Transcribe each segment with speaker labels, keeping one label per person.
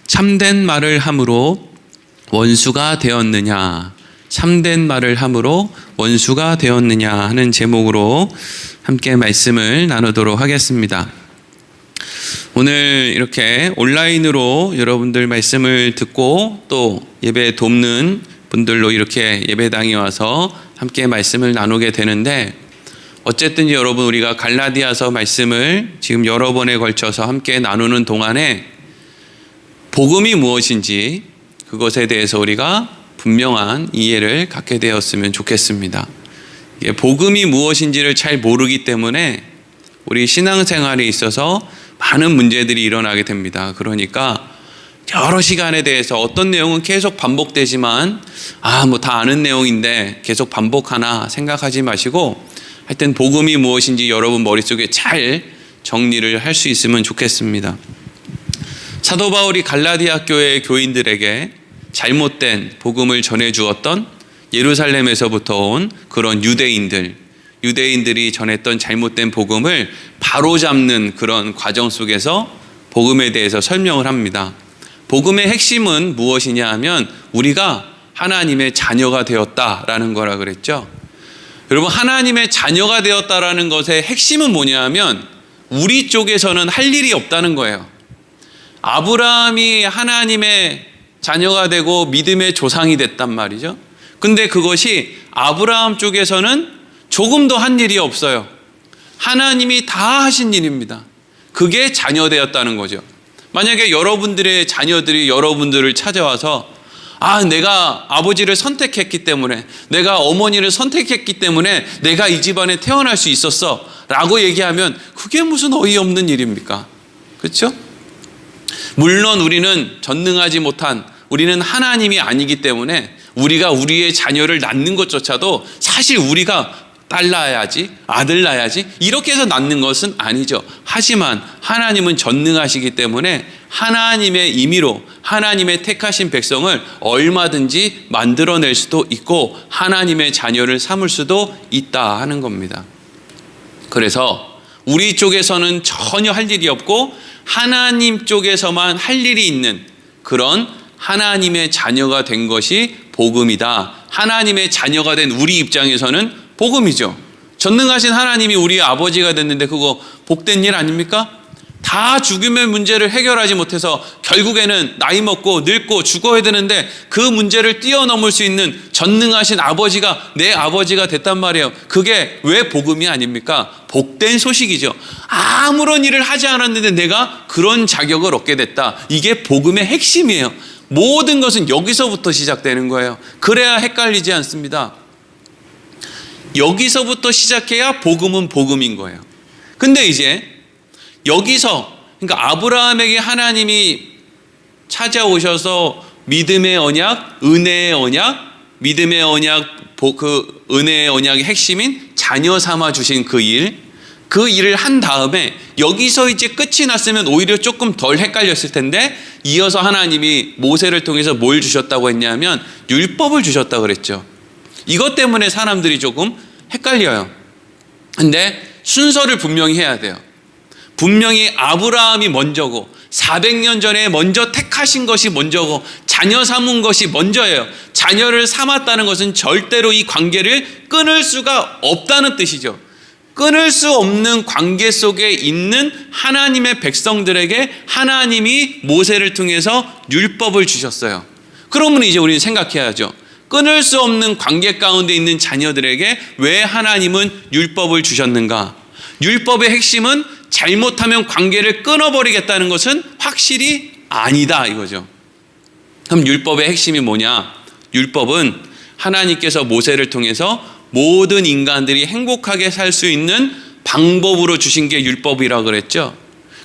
Speaker 1: 참된 말을 함으로 원수가 되었느냐, 참된 말을 함으로 원수가 되었느냐 하는 제목으로 함께 말씀을 나누도록 하겠습니다. 오늘 이렇게 온라인으로 여러분들 말씀을 듣고 또 예배 돕는 분들로 이렇게 예배당에 와서 함께 말씀을 나누게 되는데, 어쨌든 여러분, 우리가 갈라디아서 말씀을 지금 여러 번에 걸쳐서 함께 나누는 동안에 복음이 무엇인지 그것에 대해서 우리가 분명한 이해를 갖게 되었으면 좋겠습니다. 복음이 무엇인지를 잘 모르기 때문에 우리 신앙생활에 있어서 많은 문제들이 일어나게 됩니다. 그러니까 여러 시간에 대해서 어떤 내용은 계속 반복되지만 뭐 다 아는 내용인데 계속 반복하나 생각하지 마시고, 하여튼 복음이 무엇인지 여러분 머릿속에 잘 정리를 할 수 있으면 좋겠습니다. 사도 바울이 갈라디아 교회의 교인들에게 잘못된 복음을 전해주었던 예루살렘에서부터 온 그런 유대인들이 전했던 잘못된 복음을 바로잡는 그런 과정 속에서 복음에 대해서 설명을 합니다. 복음의 핵심은 무엇이냐 하면 우리가 하나님의 자녀가 되었다라는 거라 그랬죠. 여러분, 하나님의 자녀가 되었다라는 것의 핵심은 뭐냐 하면 우리 쪽에서는 할 일이 없다는 거예요. 아브라함이 하나님의 자녀가 되고 믿음의 조상이 됐단 말이죠. 근데 그것이 아브라함 쪽에서는 조금도 한 일이 없어요. 하나님이 다 하신 일입니다. 그게 자녀 되었다는 거죠. 만약에 여러분들의 자녀들이 여러분들을 찾아와서 내가 아버지를 선택했기 때문에, 내가 어머니를 선택했기 때문에 내가 이 집안에 태어날 수 있었어 라고 얘기하면 그게 무슨 어이없는 일입니까? 그렇죠? 물론 우리는 전능하지 못한, 우리는 하나님이 아니기 때문에 우리가 우리의 자녀를 낳는 것조차도 사실 우리가 딸 낳아야지, 아들 낳아야지 이렇게 해서 낳는 것은 아니죠. 하지만 하나님은 전능하시기 때문에 하나님의 임의로 하나님의 택하신 백성을 얼마든지 만들어낼 수도 있고 하나님의 자녀를 삼을 수도 있다 하는 겁니다. 그래서 우리 쪽에서는 전혀 할 일이 없고 하나님 쪽에서만 할 일이 있는 그런 하나님의 자녀가 된 것이 복음이다. 하나님의 자녀가 된 우리 입장에서는 복음이죠. 전능하신 하나님이 우리의 아버지가 됐는데 그거 복된 일 아닙니까? 다 죽음의 문제를 해결하지 못해서 결국에는 나이 먹고 늙고 죽어야 되는데 그 문제를 뛰어넘을 수 있는 전능하신 아버지가 내 아버지가 됐단 말이에요. 그게 왜 복음이 아닙니까? 복된 소식이죠. 아무런 일을 하지 않았는데 내가 그런 자격을 얻게 됐다. 이게 복음의 핵심이에요. 모든 것은 여기서부터 시작되는 거예요. 그래야 헷갈리지 않습니다. 여기서부터 시작해야 복음은 복음인 거예요. 근데 이제 여기서, 그러니까 아브라함에게 하나님이 찾아오셔서 믿음의 언약, 은혜의 언약, 믿음의 언약, 그 은혜의 언약의 핵심인 자녀 삼아 주신 그 일을 한 다음에 여기서 이제 끝이 났으면 오히려 조금 덜 헷갈렸을 텐데, 이어서 하나님이 모세를 통해서 뭘 주셨다고 했냐면 율법을 주셨다고 그랬죠. 이것 때문에 사람들이 조금 헷갈려요. 근데 순서를 분명히 해야 돼요. 분명히 아브라함이 먼저고 400년 전에 먼저 택하신 것이 먼저고 자녀 삼은 것이 먼저예요. 자녀를 삼았다는 것은 절대로 이 관계를 끊을 수가 없다는 뜻이죠. 끊을 수 없는 관계 속에 있는 하나님의 백성들에게 하나님이 모세를 통해서 율법을 주셨어요. 그러면 이제 우리는 생각해야죠. 끊을 수 없는 관계 가운데 있는 자녀들에게 왜 하나님은 율법을 주셨는가? 율법의 핵심은 잘못하면 관계를 끊어버리겠다는 것은 확실히 아니다 이거죠. 그럼 율법의 핵심이 뭐냐? 율법은 하나님께서 모세를 통해서 모든 인간들이 행복하게 살 수 있는 방법으로 주신 게 율법이라고 그랬죠.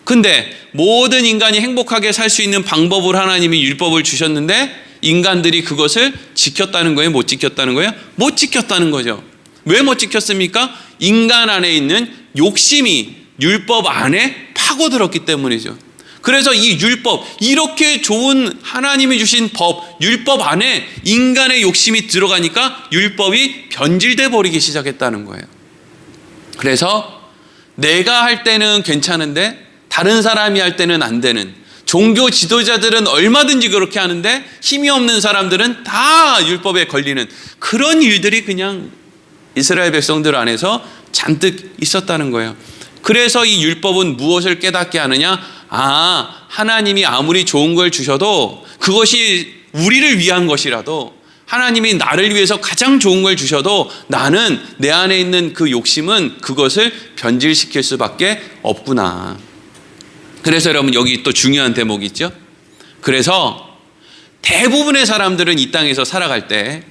Speaker 1: 근데 모든 인간이 행복하게 살 수 있는 방법으로 하나님이 율법을 주셨는데 인간들이 그것을 지켰다는 거예요? 못 지켰다는 거예요? 못 지켰다는 거죠. 왜 못 지켰습니까? 인간 안에 있는 욕심이 율법 안에 파고들었기 때문이죠. 그래서 이 율법, 이렇게 좋은 하나님이 주신 법, 율법 안에 인간의 욕심이 들어가니까 율법이 변질돼 버리기 시작했다는 거예요. 그래서 내가 할 때는 괜찮은데 다른 사람이 할 때는 안 되는, 종교 지도자들은 얼마든지 그렇게 하는데 힘이 없는 사람들은 다 율법에 걸리는 그런 일들이 그냥 이스라엘 백성들 안에서 잔뜩 있었다는 거예요. 그래서 이 율법은 무엇을 깨닫게 하느냐? 하나님이 아무리 좋은 걸 주셔도 그것이 우리를 위한 것이라도, 하나님이 나를 위해서 가장 좋은 걸 주셔도 나는 내 안에 있는 그 욕심은 그것을 변질시킬 수밖에 없구나. 그래서 여러분, 여기 또 중요한 대목이 있죠. 그래서 대부분의 사람들은 이 땅에서 살아갈 때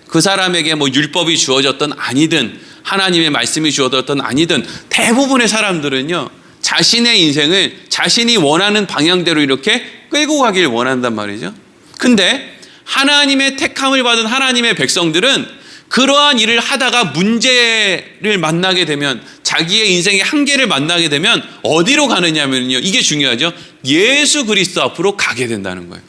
Speaker 1: 그 사람에게 뭐 율법이 주어졌든 아니든 하나님의 말씀이 주어졌든 아니든 대부분의 사람들은요, 자신의 인생을 자신이 원하는 방향대로 이렇게 끌고 가길 원한단 말이죠. 근데 하나님의 택함을 받은 하나님의 백성들은 그러한 일을 하다가 문제를 만나게 되면, 자기의 인생의 한계를 만나게 되면 어디로 가느냐면요, 이게 중요하죠. 예수 그리스도 앞으로 가게 된다는 거예요.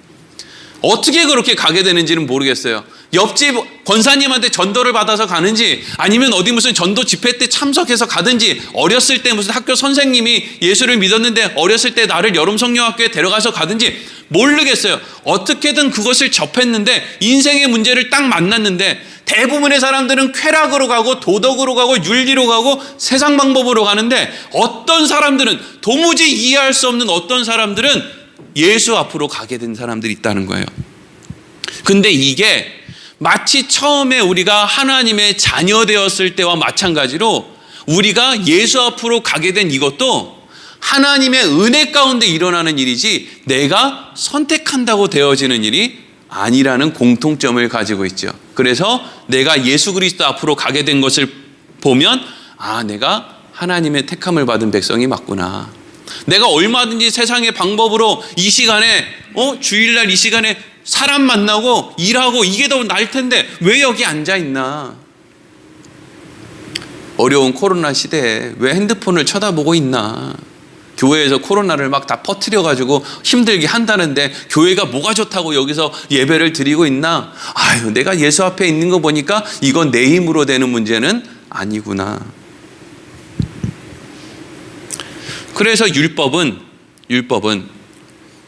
Speaker 1: 어떻게 그렇게 가게 되는지는 모르겠어요. 옆집 권사님한테 전도를 받아서 가는지, 아니면 어디 무슨 전도 집회 때 참석해서 가든지, 어렸을 때 무슨 학교 선생님이 예수를 믿었는데 어렸을 때 나를 여름 성령학교에 데려가서 가든지 모르겠어요. 어떻게든 그것을 접했는데 인생의 문제를 딱 만났는데, 대부분의 사람들은 쾌락으로 가고 도덕으로 가고 윤리로 가고 세상 방법으로 가는데, 어떤 사람들은 도무지 이해할 수 없는 어떤 사람들은 예수 앞으로 가게 된 사람들이 있다는 거예요. 근데 이게 마치 처음에 우리가 하나님의 자녀 되었을 때와 마찬가지로 우리가 예수 앞으로 가게 된 이것도 하나님의 은혜 가운데 일어나는 일이지 내가 선택한다고 되어지는 일이 아니라는 공통점을 가지고 있죠. 그래서 내가 예수 그리스도 앞으로 가게 된 것을 보면, 내가 하나님의 택함을 받은 백성이 맞구나. 내가 얼마든지 세상의 방법으로 이 시간에 주일날 이 시간에 사람 만나고 일하고 이게 더 나을 텐데 왜 여기 앉아 있나? 어려운 코로나 시대에 왜 핸드폰을 쳐다보고 있나? 교회에서 코로나를 막 다 퍼뜨려 가지고 힘들게 한다는데 교회가 뭐가 좋다고 여기서 예배를 드리고 있나? 내가 예수 앞에 있는 거 보니까 이건 내 힘으로 되는 문제는 아니구나. 그래서 율법은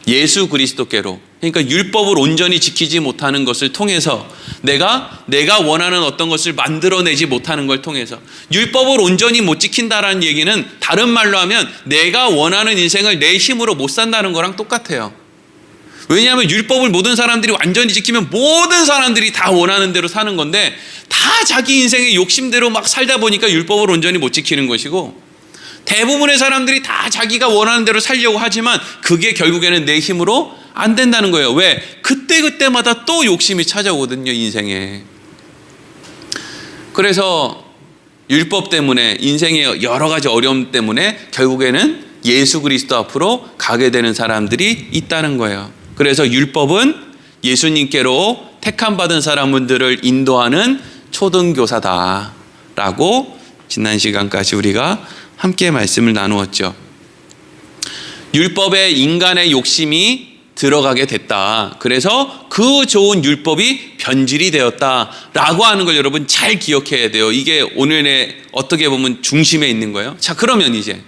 Speaker 1: 예수 그리스도께로, 그러니까 율법을 온전히 지키지 못하는 것을 통해서, 내가 원하는 어떤 것을 만들어내지 못하는 걸 통해서, 율법을 온전히 못 지킨다라는 얘기는 다른 말로 하면 내가 원하는 인생을 내 힘으로 못 산다는 거랑 똑같아요. 왜냐하면 율법을 모든 사람들이 완전히 지키면 모든 사람들이 다 원하는 대로 사는 건데, 다 자기 인생의 욕심대로 막 살다 보니까 율법을 온전히 못 지키는 것이고, 대부분의 사람들이 다 자기가 원하는 대로 살려고 하지만 그게 결국에는 내 힘으로 안 된다는 거예요. 왜? 그때마다 또 욕심이 찾아오거든요, 인생에. 그래서 율법 때문에, 인생의 여러 가지 어려움 때문에 결국에는 예수 그리스도 앞으로 가게 되는 사람들이 있다는 거예요. 그래서 율법은 예수님께로 택함받은 사람들을 인도하는 초등교사다라고 지난 시간까지 우리가 함께 말씀을 나누었죠. 율법에 인간의 욕심이 들어가게 됐다. 그래서 그 좋은 율법이 변질이 되었다라고 하는 걸 여러분 잘 기억해야 돼요. 이게 오늘의 어떻게 보면 중심에 있는 거예요. 자, 그러면 이제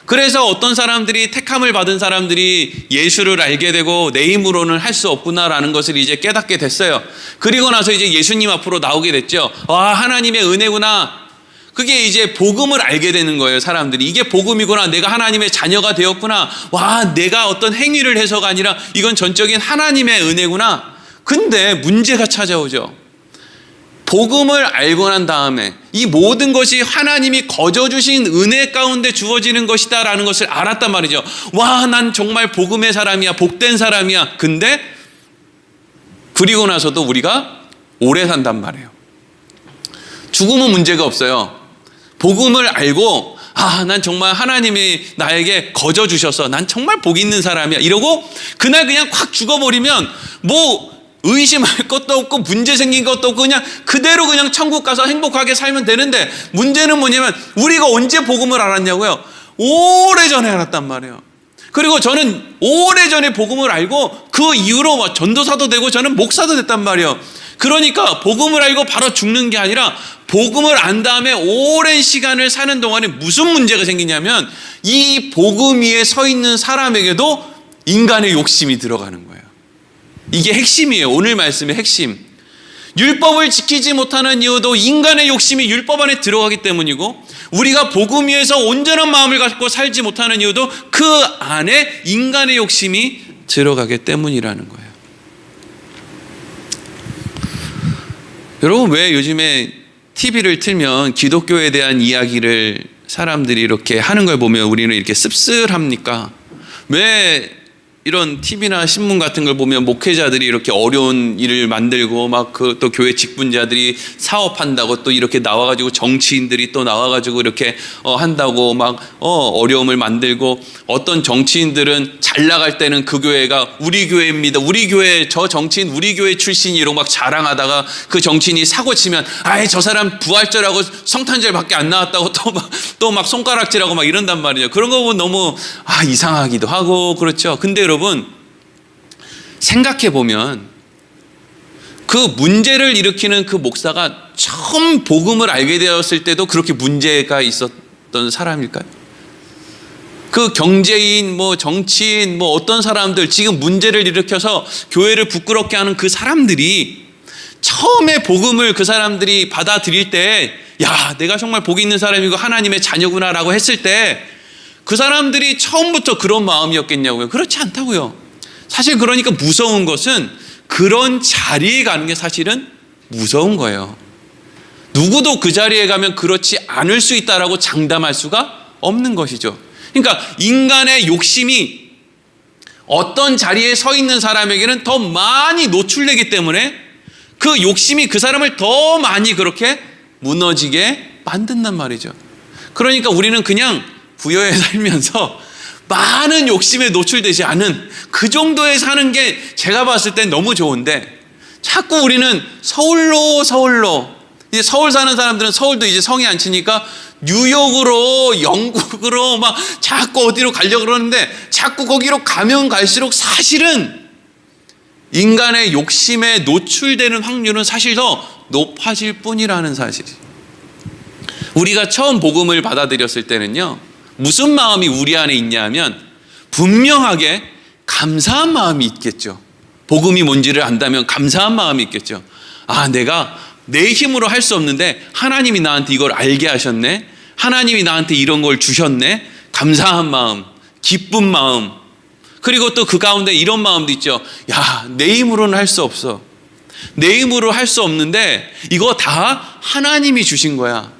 Speaker 1: 그래서 어떤 사람들이, 택함을 받은 사람들이 예수를 알게 되고 내 힘으로는 할 수 없구나라는 것을 이제 깨닫게 됐어요. 그리고 나서 이제 예수님 앞으로 나오게 됐죠. 하나님의 은혜구나. 그게 이제 복음을 알게 되는 거예요, 사람들이. 이게 복음이구나. 내가 하나님의 자녀가 되었구나. 내가 어떤 행위를 해서가 아니라 이건 전적인 하나님의 은혜구나. 근데 문제가 찾아오죠. 복음을 알고 난 다음에 이 모든 것이 하나님이 거저 주신 은혜 가운데 주어지는 것이다 라는 것을 알았단 말이죠. 난 정말 복음의 사람이야, 복된 사람이야. 근데 그리고 나서도 우리가 오래 산단 말이에요. 죽음은 문제가 없어요. 복음을 알고 난 정말 하나님이 나에게 거저 주셔서 난 정말 복 있는 사람이야 이러고 그날 그냥 확 죽어버리면 뭐 의심할 것도 없고 문제 생긴 것도 없고 그냥 그대로 그냥 천국 가서 행복하게 살면 되는데, 문제는 뭐냐면 우리가 언제 복음을 알았냐고요? 오래전에 알았단 말이에요. 그리고 저는 오래전에 복음을 알고 그 이후로 전도사도 되고 저는 목사도 됐단 말이에요. 그러니까 복음을 알고 바로 죽는 게 아니라 복음을 안 다음에 오랜 시간을 사는 동안에 무슨 문제가 생기냐면 이 복음 위에 서 있는 사람에게도 인간의 욕심이 들어가는 거예요. 이게 핵심이에요. 오늘 말씀의 핵심. 율법을 지키지 못하는 이유도 인간의 욕심이 율법 안에 들어가기 때문이고, 우리가 복음 위에서 온전한 마음을 갖고 살지 못하는 이유도 그 안에 인간의 욕심이 들어가기 때문이라는 거예요. 여러분, 왜 요즘에 TV를 틀면 기독교에 대한 이야기를 사람들이 이렇게 하는 걸 보면 우리는 이렇게 씁쓸합니까? 왜 이런 TV나 신문 같은 걸 보면 목회자들이 이렇게 어려운 일을 만들고 막 또 교회 직분자들이 사업한다고 또 이렇게 나와가지고 정치인들이 또 나와가지고 이렇게 한다고 막 어려움을 만들고, 어떤 정치인들은 잘 나갈 때는 그 교회가 우리 교회입니다, 우리 교회 저 정치인 우리 교회 출신이라고 막 자랑하다가 그 정치인이 사고 치면 아이 저 사람 부활절하고 성탄절밖에 안 나왔다고 또 막 손가락질하고 막 이런단 말이죠. 그런 거 보면 너무 이상하기도 하고 그렇죠. 근데 여러분, 생각해 보면 그 문제를 일으키는 그 목사가 처음 복음을 알게 되었을 때도 그렇게 문제가 있었던 사람일까요? 그 경제인, 정치인, 어떤 사람들, 지금 문제를 일으켜서 교회를 부끄럽게 하는 그 사람들이 처음에 복음을 그 사람들이 받아들일 때, 야, 내가 정말 복 있는 사람이고 하나님의 자녀구나라고 했을 때 그 사람들이 처음부터 그런 마음이었겠냐고요? 그렇지 않다고요. 사실 그러니까 무서운 것은 그런 자리에 가는 게 사실은 무서운 거예요. 누구도 그 자리에 가면 그렇지 않을 수 있다라고 장담할 수가 없는 것이죠. 그러니까 인간의 욕심이 어떤 자리에 서 있는 사람에게는 더 많이 노출되기 때문에 그 욕심이 그 사람을 더 많이 그렇게 무너지게 만든단 말이죠. 그러니까 우리는 그냥 부여에 살면서 많은 욕심에 노출되지 않은 그 정도에 사는 게 제가 봤을 땐 너무 좋은데, 자꾸 우리는 서울로 이제 서울 사는 사람들은 서울도 이제 성이 안 치니까 뉴욕으로 영국으로 막 자꾸 어디로 가려고 그러는데, 자꾸 거기로 가면 갈수록 사실은 인간의 욕심에 노출되는 확률은 사실 더 높아질 뿐이라는 사실이죠. 우리가 처음 복음을 받아들였을 때는요, 무슨 마음이 우리 안에 있냐 하면 분명하게 감사한 마음이 있겠죠. 복음이 뭔지를 안다면 감사한 마음이 있겠죠. 내가 내 힘으로 할 수 없는데 하나님이 나한테 이걸 알게 하셨네, 하나님이 나한테 이런 걸 주셨네, 감사한 마음, 기쁜 마음. 그리고 또 그 가운데 이런 마음도 있죠. 야, 내 힘으로는 할 수 없어, 내 힘으로 할 수 없는데 이거 다 하나님이 주신 거야.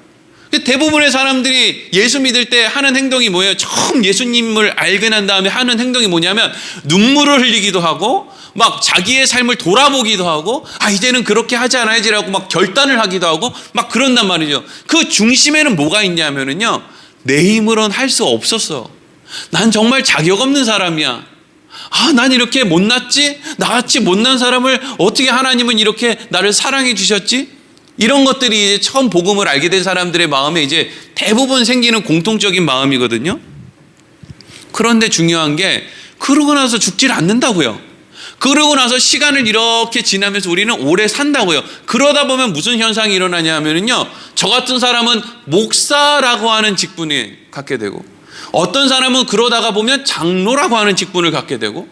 Speaker 1: 대부분의 사람들이 예수 믿을 때 하는 행동이 뭐예요? 처음 예수님을 알게 난 다음에 하는 행동이 뭐냐면 눈물을 흘리기도 하고 막 자기의 삶을 돌아보기도 하고 이제는 그렇게 하지 않아야지라고 막 결단을 하기도 하고 막 그런단 말이죠. 그 중심에는 뭐가 있냐면요, 내 힘으로는 할 수 없었어, 난 정말 자격 없는 사람이야, 난 이렇게 못났지, 나같이 못난 사람을 어떻게 하나님은 이렇게 나를 사랑해 주셨지? 이런 것들이 이제 처음 복음을 알게 된 사람들의 마음에 이제 대부분 생기는 공통적인 마음이거든요. 그런데 중요한 게 그러고 나서 죽질 않는다고요. 그러고 나서 시간을 이렇게 지나면서 우리는 오래 산다고요. 그러다 보면 무슨 현상이 일어나냐 하면요, 저 같은 사람은 목사라고 하는 직분을 갖게 되고, 어떤 사람은 그러다가 보면 장로라고 하는 직분을 갖게 되고,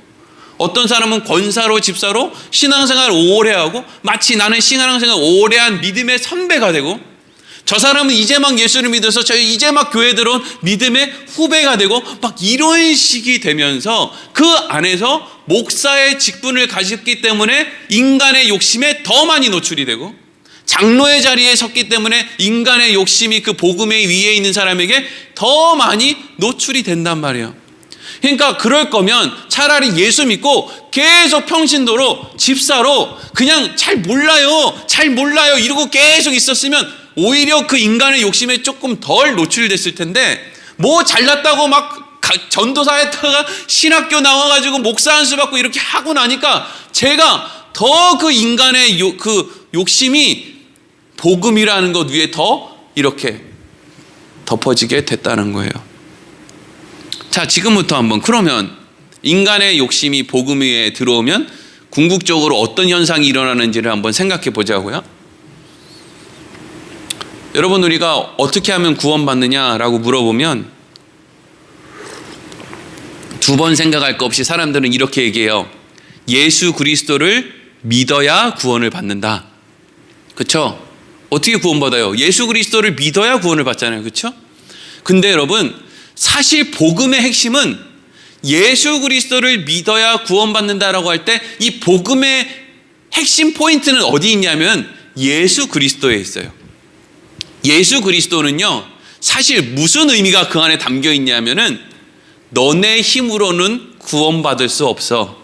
Speaker 1: 어떤 사람은 권사로 집사로 신앙생활 오래 하고 마치 나는 신앙생활 오래 한 믿음의 선배가 되고, 저 사람은 이제 막 예수를 믿어서 저희 이제 막 교회 들어온 믿음의 후배가 되고 막 이런 식이 되면서 그 안에서 목사의 직분을 가졌기 때문에 인간의 욕심에 더 많이 노출이 되고, 장로의 자리에 섰기 때문에 인간의 욕심이 그 복음의 위에 있는 사람에게 더 많이 노출이 된단 말이에요. 그러니까 그럴 거면 차라리 예수 믿고 계속 평신도로 집사로 그냥 잘 몰라요 이러고 계속 있었으면 오히려 그 인간의 욕심에 조금 덜 노출됐을 텐데, 뭐 잘났다고 막 전도사 했다가 신학교 나와가지고 목사 안수 받고 이렇게 하고 나니까 제가 더 그 인간의 그 욕심이 복음이라는 것 위에 더 이렇게 덮어지게 됐다는 거예요. 자, 지금부터 한번, 그러면 인간의 욕심이 복음 위에 들어오면 궁극적으로 어떤 현상이 일어나는지를 한번 생각해 보자고요. 여러분, 우리가 어떻게 하면 구원받느냐라고 물어보면 두 번 생각할 것 없이 사람들은 이렇게 얘기해요. 예수 그리스도를 믿어야 구원을 받는다. 그렇죠? 어떻게 구원받아요? 예수 그리스도를 믿어야 구원을 받잖아요. 그렇죠? 근데 여러분, 사실 복음의 핵심은 예수 그리스도를 믿어야 구원받는다라고 할 때 이 복음의 핵심 포인트는 어디 있냐면 예수 그리스도에 있어요. 예수 그리스도는요, 사실 무슨 의미가 그 안에 담겨 있냐면은 너네 힘으로는 구원받을 수 없어.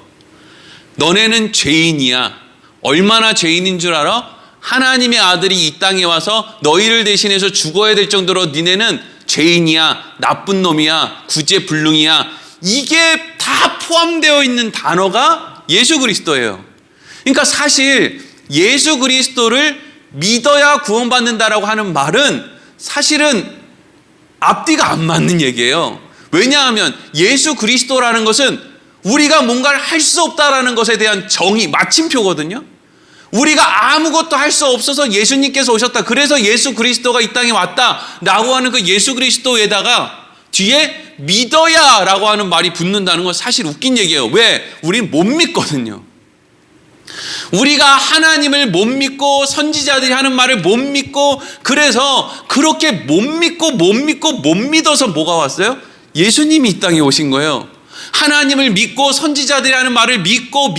Speaker 1: 너네는 죄인이야. 얼마나 죄인인 줄 알아? 하나님의 아들이 이 땅에 와서 너희를 대신해서 죽어야 될 정도로 니네는 죄인이야, 나쁜 놈이야, 구제불능이야. 이게 다 포함되어 있는 단어가 예수 그리스도예요. 그러니까 사실 예수 그리스도를 믿어야 구원받는다라고 하는 말은 사실은 앞뒤가 안 맞는 얘기예요. 왜냐하면 예수 그리스도라는 것은 우리가 뭔가를 할 수 없다라는 것에 대한 정의, 마침표거든요. 우리가 아무것도 할 수 없어서 예수님께서 오셨다. 그래서 예수 그리스도가 이 땅에 왔다라고 하는 그 예수 그리스도에다가 뒤에 믿어야라고 하는 말이 붙는다는 건 사실 웃긴 얘기예요. 왜? 우린 못 믿거든요. 우리가 하나님을 못 믿고 선지자들이 하는 말을 못 믿고 그래서 그렇게 못 믿어서 뭐가 왔어요? 예수님이 이 땅에 오신 거예요. 하나님을 믿고 선지자들이 하는 말을 믿고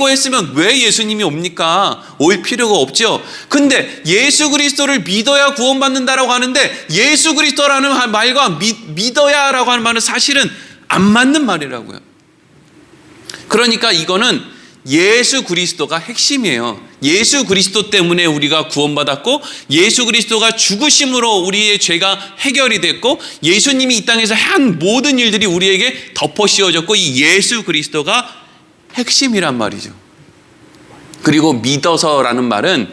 Speaker 1: 했으면 왜 예수님이 옵니까? 올 필요가 없죠. 근데 예수 그리스도를 믿어야 구원받는다라고 하는데 예수 그리스도라는 말과 믿어야라고 하는 말은 사실은 안 맞는 말이라고요. 그러니까 이거는 예수 그리스도가 핵심이에요. 예수 그리스도 때문에 우리가 구원받았고 예수 그리스도가 죽으심으로 우리의 죄가 해결이 됐고 예수님이 이 땅에서 한 모든 일들이 우리에게 덮어 씌워졌고 이 예수 그리스도가 핵심이란 말이죠. 그리고 믿어서라는 말은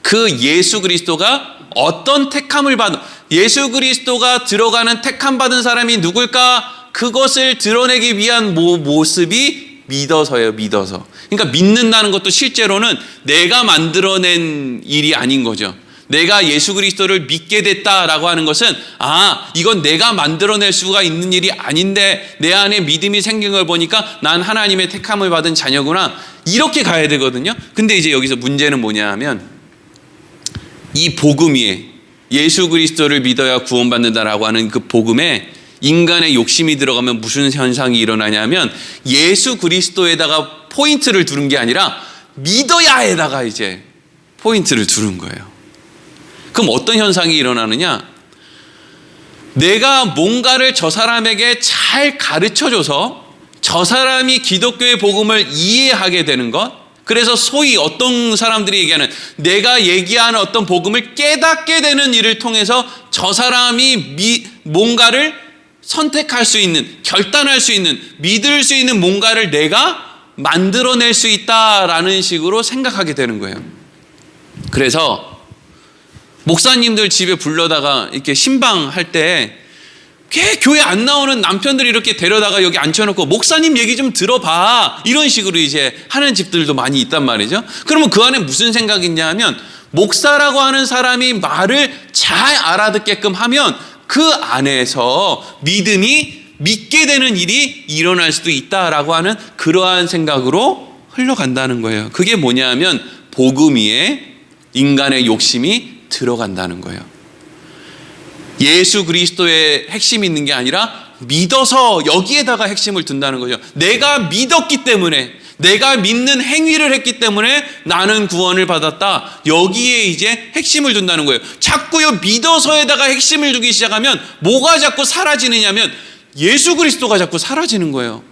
Speaker 1: 그 예수 그리스도가 어떤 택함을 받은 예수 그리스도가 들어가는 택함 받은 사람이 누굴까? 그것을 드러내기 위한 모습이 믿어서예요. 믿어서. 그러니까 믿는다는 것도 실제로는 내가 만들어낸 일이 아닌 거죠. 내가 예수 그리스도를 믿게 됐다라고 하는 것은 이건 내가 만들어낼 수가 있는 일이 아닌데 내 안에 믿음이 생긴 걸 보니까 난 하나님의 택함을 받은 자녀구나. 이렇게 가야 되거든요. 근데 이제 여기서 문제는 뭐냐 하면 이 복음이 예수 그리스도를 믿어야 구원받는다라고 하는 그 복음에 인간의 욕심이 들어가면 무슨 현상이 일어나냐면 예수 그리스도에다가 포인트를 두는 게 아니라 믿어야에다가 이제 포인트를 두는 거예요. 그럼 어떤 현상이 일어나느냐? 내가 뭔가를 저 사람에게 잘 가르쳐줘서 저 사람이 기독교의 복음을 이해하게 되는 것. 그래서 소위 어떤 사람들이 얘기하는 내가 얘기하는 어떤 복음을 깨닫게 되는 일을 통해서 저 사람이 뭔가를 선택할 수 있는, 결단할 수 있는, 믿을 수 있는 뭔가를 내가 만들어낼 수 있다라는 식으로 생각하게 되는 거예요. 그래서 목사님들 집에 불러다가 이렇게 신방할 때 교회 안 나오는 남편들이 이렇게 데려다가 여기 앉혀놓고 목사님 얘기 좀 들어봐 이런 식으로 이제 하는 집들도 많이 있단 말이죠. 그러면 그 안에 무슨 생각이 있냐 하면 목사라고 하는 사람이 말을 잘 알아듣게끔 하면 그 안에서 믿게 되는 일이 일어날 수도 있다라고 하는 그러한 생각으로 흘러간다는 거예요. 그게 뭐냐 하면 복음 위에 인간의 욕심이 들어간다는 거예요. 예수 그리스도의 핵심이 있는 게 아니라 믿어서 여기에다가 핵심을 둔다는 거죠. 내가 믿었기 때문에 내가 믿는 행위를 했기 때문에 나는 구원을 받았다. 여기에 이제 핵심을 둔다는 거예요. 자꾸요 믿어서에다가 핵심을 두기 시작하면 뭐가 자꾸 사라지느냐면 예수 그리스도가 자꾸 사라지는 거예요.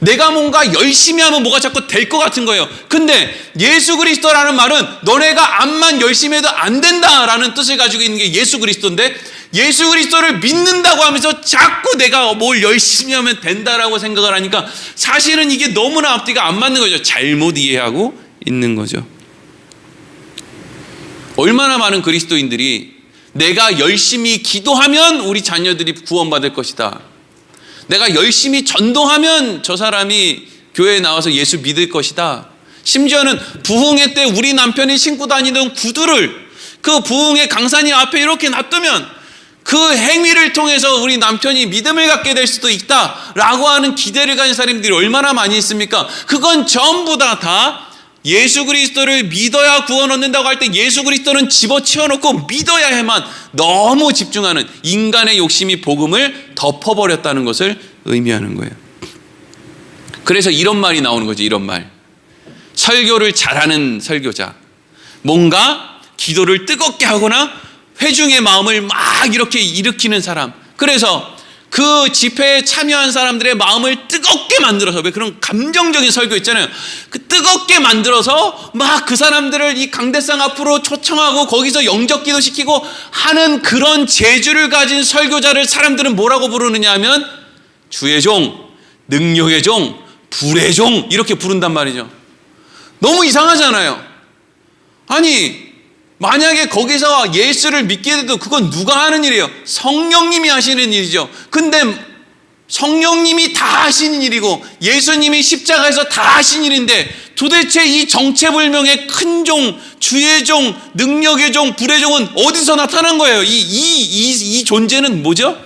Speaker 1: 내가 뭔가 열심히 하면 뭐가 자꾸 될 것 같은 거예요. 근데 예수 그리스도라는 말은 너네가 암만 열심히 해도 안 된다라는 뜻을 가지고 있는 게 예수 그리스도인데 예수 그리스도를 믿는다고 하면서 자꾸 내가 뭘 열심히 하면 된다라고 생각을 하니까 사실은 이게 너무나 앞뒤가 안 맞는 거죠. 잘못 이해하고 있는 거죠. 얼마나 많은 그리스도인들이 내가 열심히 기도하면 우리 자녀들이 구원받을 것이다. 내가 열심히 전도하면 저 사람이 교회에 나와서 예수 믿을 것이다. 심지어는 부흥회 때 우리 남편이 신고 다니던 구두를 그 부흥회 강사님 앞에 이렇게 놔두면 그 행위를 통해서 우리 남편이 믿음을 갖게 될 수도 있다라고 하는 기대를 가진 사람들이 얼마나 많이 있습니까? 그건 전부 다 예수 그리스도를 믿어야 구원 얻는다고 할 때 예수 그리스도는 집어치워놓고 믿어야만 너무 집중하는 인간의 욕심이 복음을 덮어버렸다는 것을 의미하는 거예요. 그래서 이런 말이 나오는 거죠. 이런 말. 설교를 잘하는 설교자, 뭔가 기도를 뜨겁게 하거나 회중의 마음을 막 이렇게 일으키는 사람, 그래서 그 집회에 참여한 사람들의 마음을 뜨겁게 만들어서, 왜 그런 감정적인 설교 있잖아요. 그 뜨겁게 만들어서 막 그 사람들을 이 강대상 앞으로 초청하고 거기서 영접기도 시키고 하는 그런 재주를 가진 설교자를 사람들은 뭐라고 부르느냐 하면 주의 종, 능력의 종, 불의 종 이렇게 부른단 말이죠. 너무 이상하잖아요. 아니 만약에 거기서 예수를 믿게 돼도 그건 누가 하는 일이에요? 성령님이 하시는 일이죠. 근데 성령님이 다 하시는 일이고 예수님이 십자가에서 다 하신 일인데 도대체 이 정체불명의 큰 종, 주의 종, 능력의 종, 불의 종은 어디서 나타난 거예요? 이 존재는 뭐죠?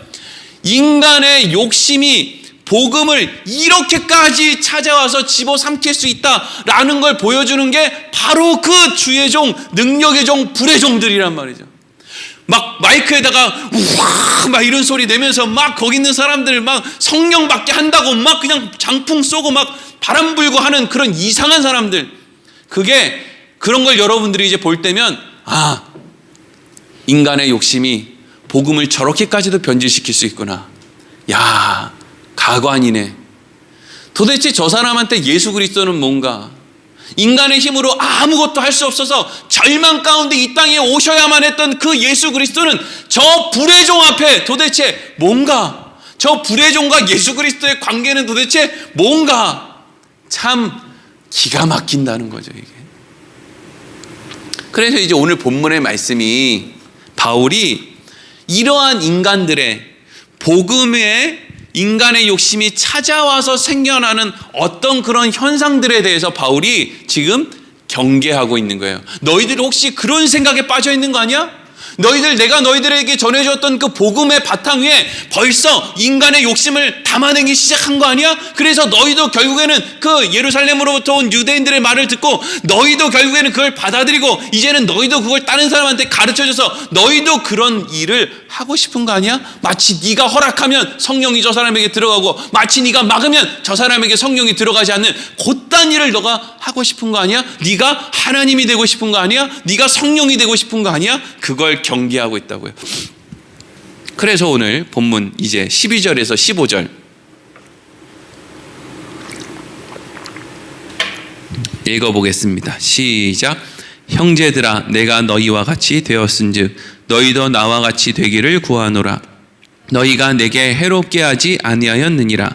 Speaker 1: 인간의 욕심이 복음을 이렇게까지 찾아와서 집어삼킬 수 있다라는 걸 보여주는 게 바로 그 주의 종, 능력의 종, 불의 종들이란 말이죠. 막 마이크에다가 우와 막 이런 소리 내면서 막 거기 있는 사람들 막 성령 받게 한다고 막 그냥 장풍 쏘고 막 바람 불고 하는 그런 이상한 사람들, 그게 그런 걸 여러분들이 이제 볼 때면 아, 인간의 욕심이 복음을 저렇게까지도 변질시킬 수 있구나. 야, 가관이네. 도대체 저 사람한테 예수 그리스도는 뭔가? 인간의 힘으로 아무것도 할 수 없어서 절망 가운데 이 땅에 오셔야만 했던 그 예수 그리스도는 저 불의 종 앞에 도대체 뭔가? 저 불의 종과 예수 그리스도의 관계는 도대체 뭔가? 참 기가 막힌다는 거죠, 이게. 그래서 이제 오늘 본문의 말씀이 바울이 이러한 인간들의 복음의 인간의 욕심이 찾아와서 생겨나는 어떤 그런 현상들에 대해서 바울이 지금 경계하고 있는 거예요. 너희들 혹시 그런 생각에 빠져 있는 거 아니야? 내가 너희들에게 전해줬던 그 복음의 바탕 위에 벌써 인간의 욕심을 담아내기 시작한 거 아니야? 그래서 너희도 결국에는 그 예루살렘으로부터 온 유대인들의 말을 듣고 너희도 결국에는 그걸 받아들이고 이제는 너희도 그걸 다른 사람한테 가르쳐줘서 너희도 그런 일을 하고 싶은 거 아니야? 마치 네가 허락하면 성령이 저 사람에게 들어가고 마치 네가 막으면 저 사람에게 성령이 들어가지 않는 곧단 일을 너가 하고 싶은 거 아니야? 네가 하나님이 되고 싶은 거 아니야? 네가 성령이 되고 싶은 거 아니야? 그걸 경계하고 있다고요. 그래서 오늘 본문 이제 12절에서 15절 읽어보겠습니다. 시작. 형제들아, 내가 너희와 같이 되었은즉 너희도 나와 같이 되기를 구하노라. 너희가 내게 해롭게 하지 아니하였느니라.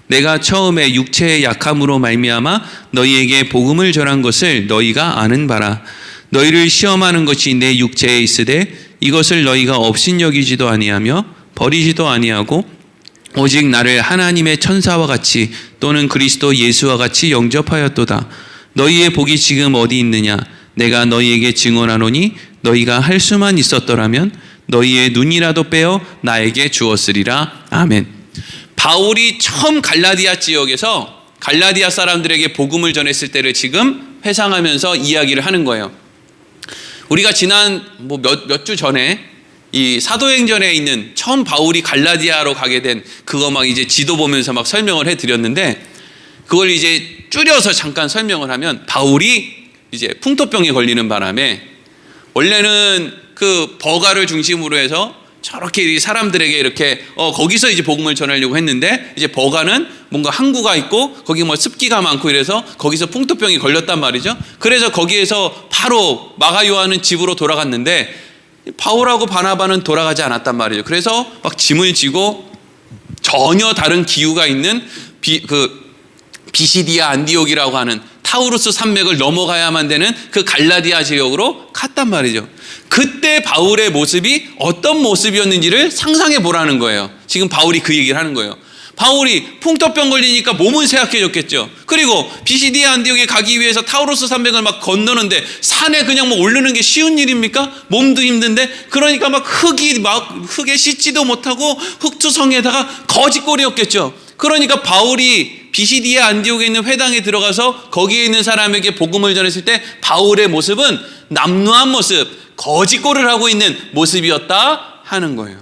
Speaker 1: 내가 처음에 육체의 약함으로 말미암아 너희에게 복음을 전한 것을 너희가 아는 바라. 너희를 시험하는 것이 내 육체에 있으되 이것을 너희가 업신여기지도 아니하며 버리지도 아니하고 오직 나를 하나님의 천사와 같이 또는 그리스도 예수와 같이 영접하였도다. 너희의 복이 지금 어디 있느냐? 내가 너희에게 증언하노니 너희가 할 수만 있었더라면 너희의 눈이라도 빼어 나에게 주었으리라. 아멘. 바울이 처음 갈라디아 지역에서 갈라디아 사람들에게 복음을 전했을 때를 지금 회상하면서 이야기를 하는 거예요. 우리가 지난 몇 주 전에 이 사도행전에 있는 처음 바울이 갈라디아로 가게 된 그거 막 이제 지도 보면서 막 설명을 해드렸는데, 그걸 이제 줄여서 잠깐 설명을 하면 바울이 이제 풍토병에 걸리는 바람에 원래는 그 버가를 중심으로 해서 저렇게 사람들에게 이렇게 거기서 이제 복음을 전하려고 했는데, 이제 버가는 뭔가 항구가 있고 거기 뭐 습기가 많고 이래서 거기서 풍토병이 걸렸단 말이죠. 그래서 거기에서 바로 마가 요한은 집으로 돌아갔는데 바울하고 바나바는 돌아가지 않았단 말이죠. 그래서 막 짐을 지고 전혀 다른 기후가 있는 비시디아 안디옥이라고 하는 타우루스 산맥을 넘어가야만 되는 그 갈라디아 지역으로 갔단 말이죠. 그때 바울의 모습이 어떤 모습이었는지를 상상해 보라는 거예요. 지금 바울이 그 얘기를 하는 거예요. 바울이 풍토병 걸리니까 몸은 쇠약해졌겠죠. 그리고 피시디아 안디옥에 가기 위해서 타우로스 산맥을 막 건너는데 산에 그냥 뭐 오르는 게 쉬운 일입니까? 몸도 힘든데. 그러니까 막 흙에 씻지도 못하고 흙투성에다가 거짓골이었겠죠. 그러니까 바울이 비시디아 안디옥에 있는 회당에 들어가서 거기에 있는 사람에게 복음을 전했을 때 바울의 모습은 남루한 모습, 거짓골을 하고 있는 모습이었다 하는 거예요.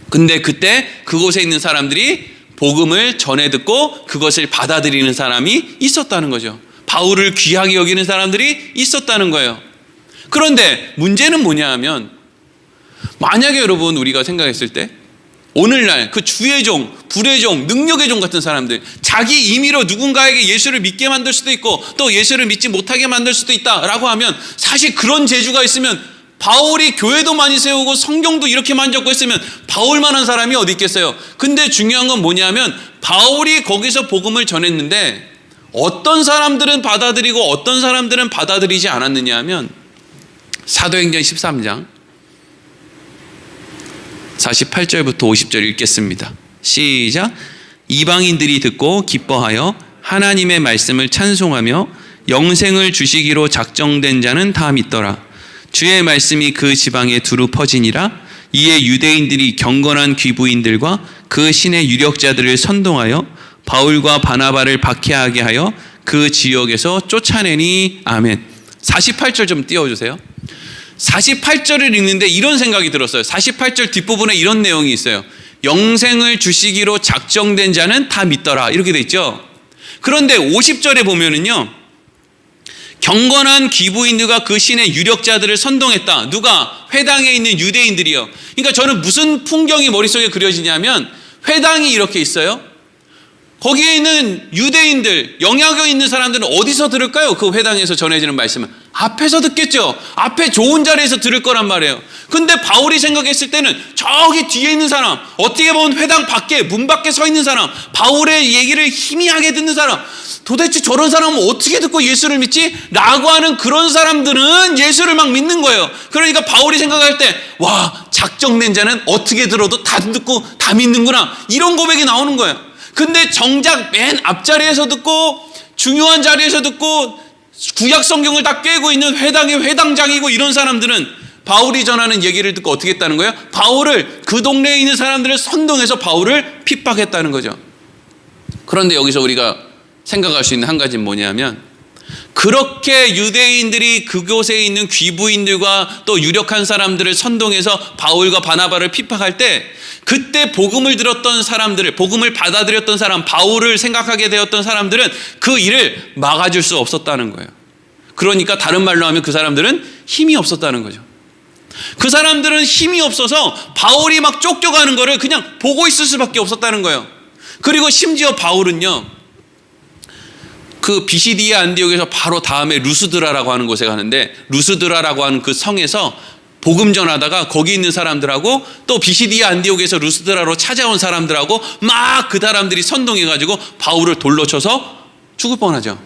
Speaker 1: 근데 그때 그곳에 있는 사람들이 복음을 전해 듣고 그것을 받아들이는 사람이 있었다는 거죠. 바울을 귀하게 여기는 사람들이 있었다는 거예요. 그런데 문제는 뭐냐 하면, 만약에 여러분 우리가 생각했을 때 오늘날 그 주의 종, 불의 종, 능력의 종 같은 사람들, 자기 임의로 누군가에게 예수를 믿게 만들 수도 있고 또 예수를 믿지 못하게 만들 수도 있다라고 하면, 사실 그런 재주가 있으면 바울이 교회도 많이 세우고 성경도 이렇게 많이 적고 했으면 바울만한 사람이 어디 있겠어요. 근데 중요한 건 뭐냐면, 바울이 거기서 복음을 전했는데 어떤 사람들은 받아들이고 어떤 사람들은 받아들이지 않았느냐 하면, 사도행전 13장 48절부터 50절 읽겠습니다. 시작. 이방인들이 듣고 기뻐하여 하나님의 말씀을 찬송하며 영생을 주시기로 작정된 자는 다 믿더라. 주의 말씀이 그 지방에 두루 퍼지니라. 이에 유대인들이 경건한 귀부인들과 그 신의 유력자들을 선동하여 바울과 바나바를 박해하게 하여 그 지역에서 쫓아내니. 아멘. 48절 좀 띄워주세요. 48절을 읽는데 이런 생각이 들었어요. 48절 뒷부분에 이런 내용이 있어요. 영생을 주시기로 작정된 자는 다 믿더라, 이렇게 돼 있죠. 그런데 50절에 보면은요, 경건한 귀부인들과 그 신의 유력자들을 선동했다. 누가? 회당에 있는 유대인들이요. 그러니까 저는 무슨 풍경이 머릿속에 그려지냐면, 회당이 이렇게 있어요. 거기에 있는 유대인들, 영향력 있는 사람들은 어디서 들을까요? 그 회당에서 전해지는 말씀은 앞에서 듣겠죠. 앞에 좋은 자리에서 들을 거란 말이에요. 근데 바울이 생각했을 때는 저기 뒤에 있는 사람, 어떻게 보면 회당 밖에, 문 밖에 서 있는 사람, 바울의 얘기를 희미하게 듣는 사람, 도대체 저런 사람은 어떻게 듣고 예수를 믿지? 라고 하는 그런 사람들은 예수를 막 믿는 거예요. 그러니까 바울이 생각할 때, 와, 작정된 자는 어떻게 들어도 다 듣고 다 믿는구나, 이런 고백이 나오는 거예요. 근데 정작 맨 앞자리에서 듣고 중요한 자리에서 듣고 구약 성경을 다 꿰고 있는 회당의 회당장이고 이런 사람들은 바울이 전하는 얘기를 듣고 어떻게 했다는 거예요? 바울을, 그 동네에 있는 사람들을 선동해서 바울을 핍박했다는 거죠. 그런데 여기서 우리가 생각할 수 있는 한 가지는 뭐냐면, 그렇게 유대인들이 그곳에 있는 귀부인들과 또 유력한 사람들을 선동해서 바울과 바나바를 핍박할 때, 그때 복음을 들었던 사람들을, 복음을 받아들였던 사람, 바울을 생각하게 되었던 사람들은 그 일을 막아줄 수 없었다는 거예요. 그러니까 다른 말로 하면 그 사람들은 힘이 없었다는 거죠. 그 사람들은 힘이 없어서 바울이 막 쫓겨가는 거를 그냥 보고 있을 수밖에 없었다는 거예요. 그리고 심지어 바울은요, 그 비시디아 안디옥에서 바로 다음에 루스드라라고 하는 곳에 가는데, 루스드라라고 하는 그 성에서 복음 전하다가 거기 있는 사람들하고 또 비시디아 안디옥에서 루스드라로 찾아온 사람들하고 막 그 사람들이 선동해가지고 바울을 돌로 쳐서 죽을 뻔하죠.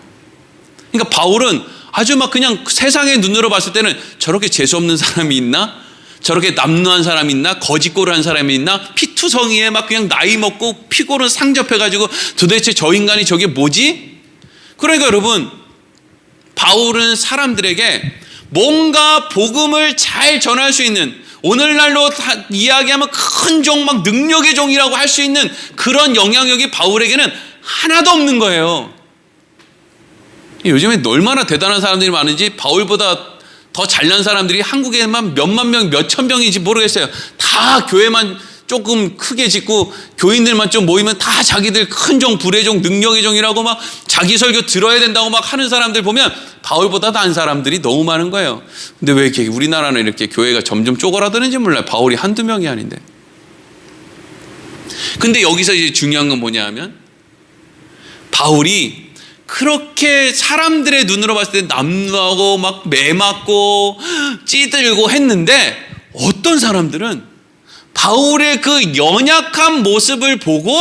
Speaker 1: 그러니까 바울은 아주 막 그냥 세상의 눈으로 봤을 때는 저렇게 재수없는 사람이 있나? 저렇게 남루한 사람이 있나? 거짓골을 한 사람이 있나? 피투성이에 막 그냥 나이 먹고 피골은 상접해가지고 도대체 저 인간이 저게 뭐지? 그러니까 여러분, 바울은 사람들에게 뭔가 복음을 잘 전할 수 있는, 오늘날로 이야기하면 큰 종, 막 능력의 종이라고 할 수 있는 그런 영향력이 바울에게는 하나도 없는 거예요. 요즘에 얼마나 대단한 사람들이 많은지, 바울보다 더 잘난 사람들이 한국에만 몇만 명, 몇천 명인지 모르겠어요. 다 교회만 조금 크게 짓고 교인들만 좀 모이면 다 자기들 큰 종, 불의 종, 능력의 종이라고 막 자기 설교 들어야 된다고 막 하는 사람들 보면 바울보다 나은 사람들이 너무 많은 거예요. 근데 왜 이렇게 우리나라는 이렇게 교회가 점점 쪼그라드는지 몰라요. 바울이 한두 명이 아닌데. 근데 여기서 이제 중요한 건 뭐냐 하면, 바울이 그렇게 사람들의 눈으로 봤을 때 남루하고 막 매맞고 찌들고 했는데, 어떤 사람들은 바울의 그 연약한 모습을 보고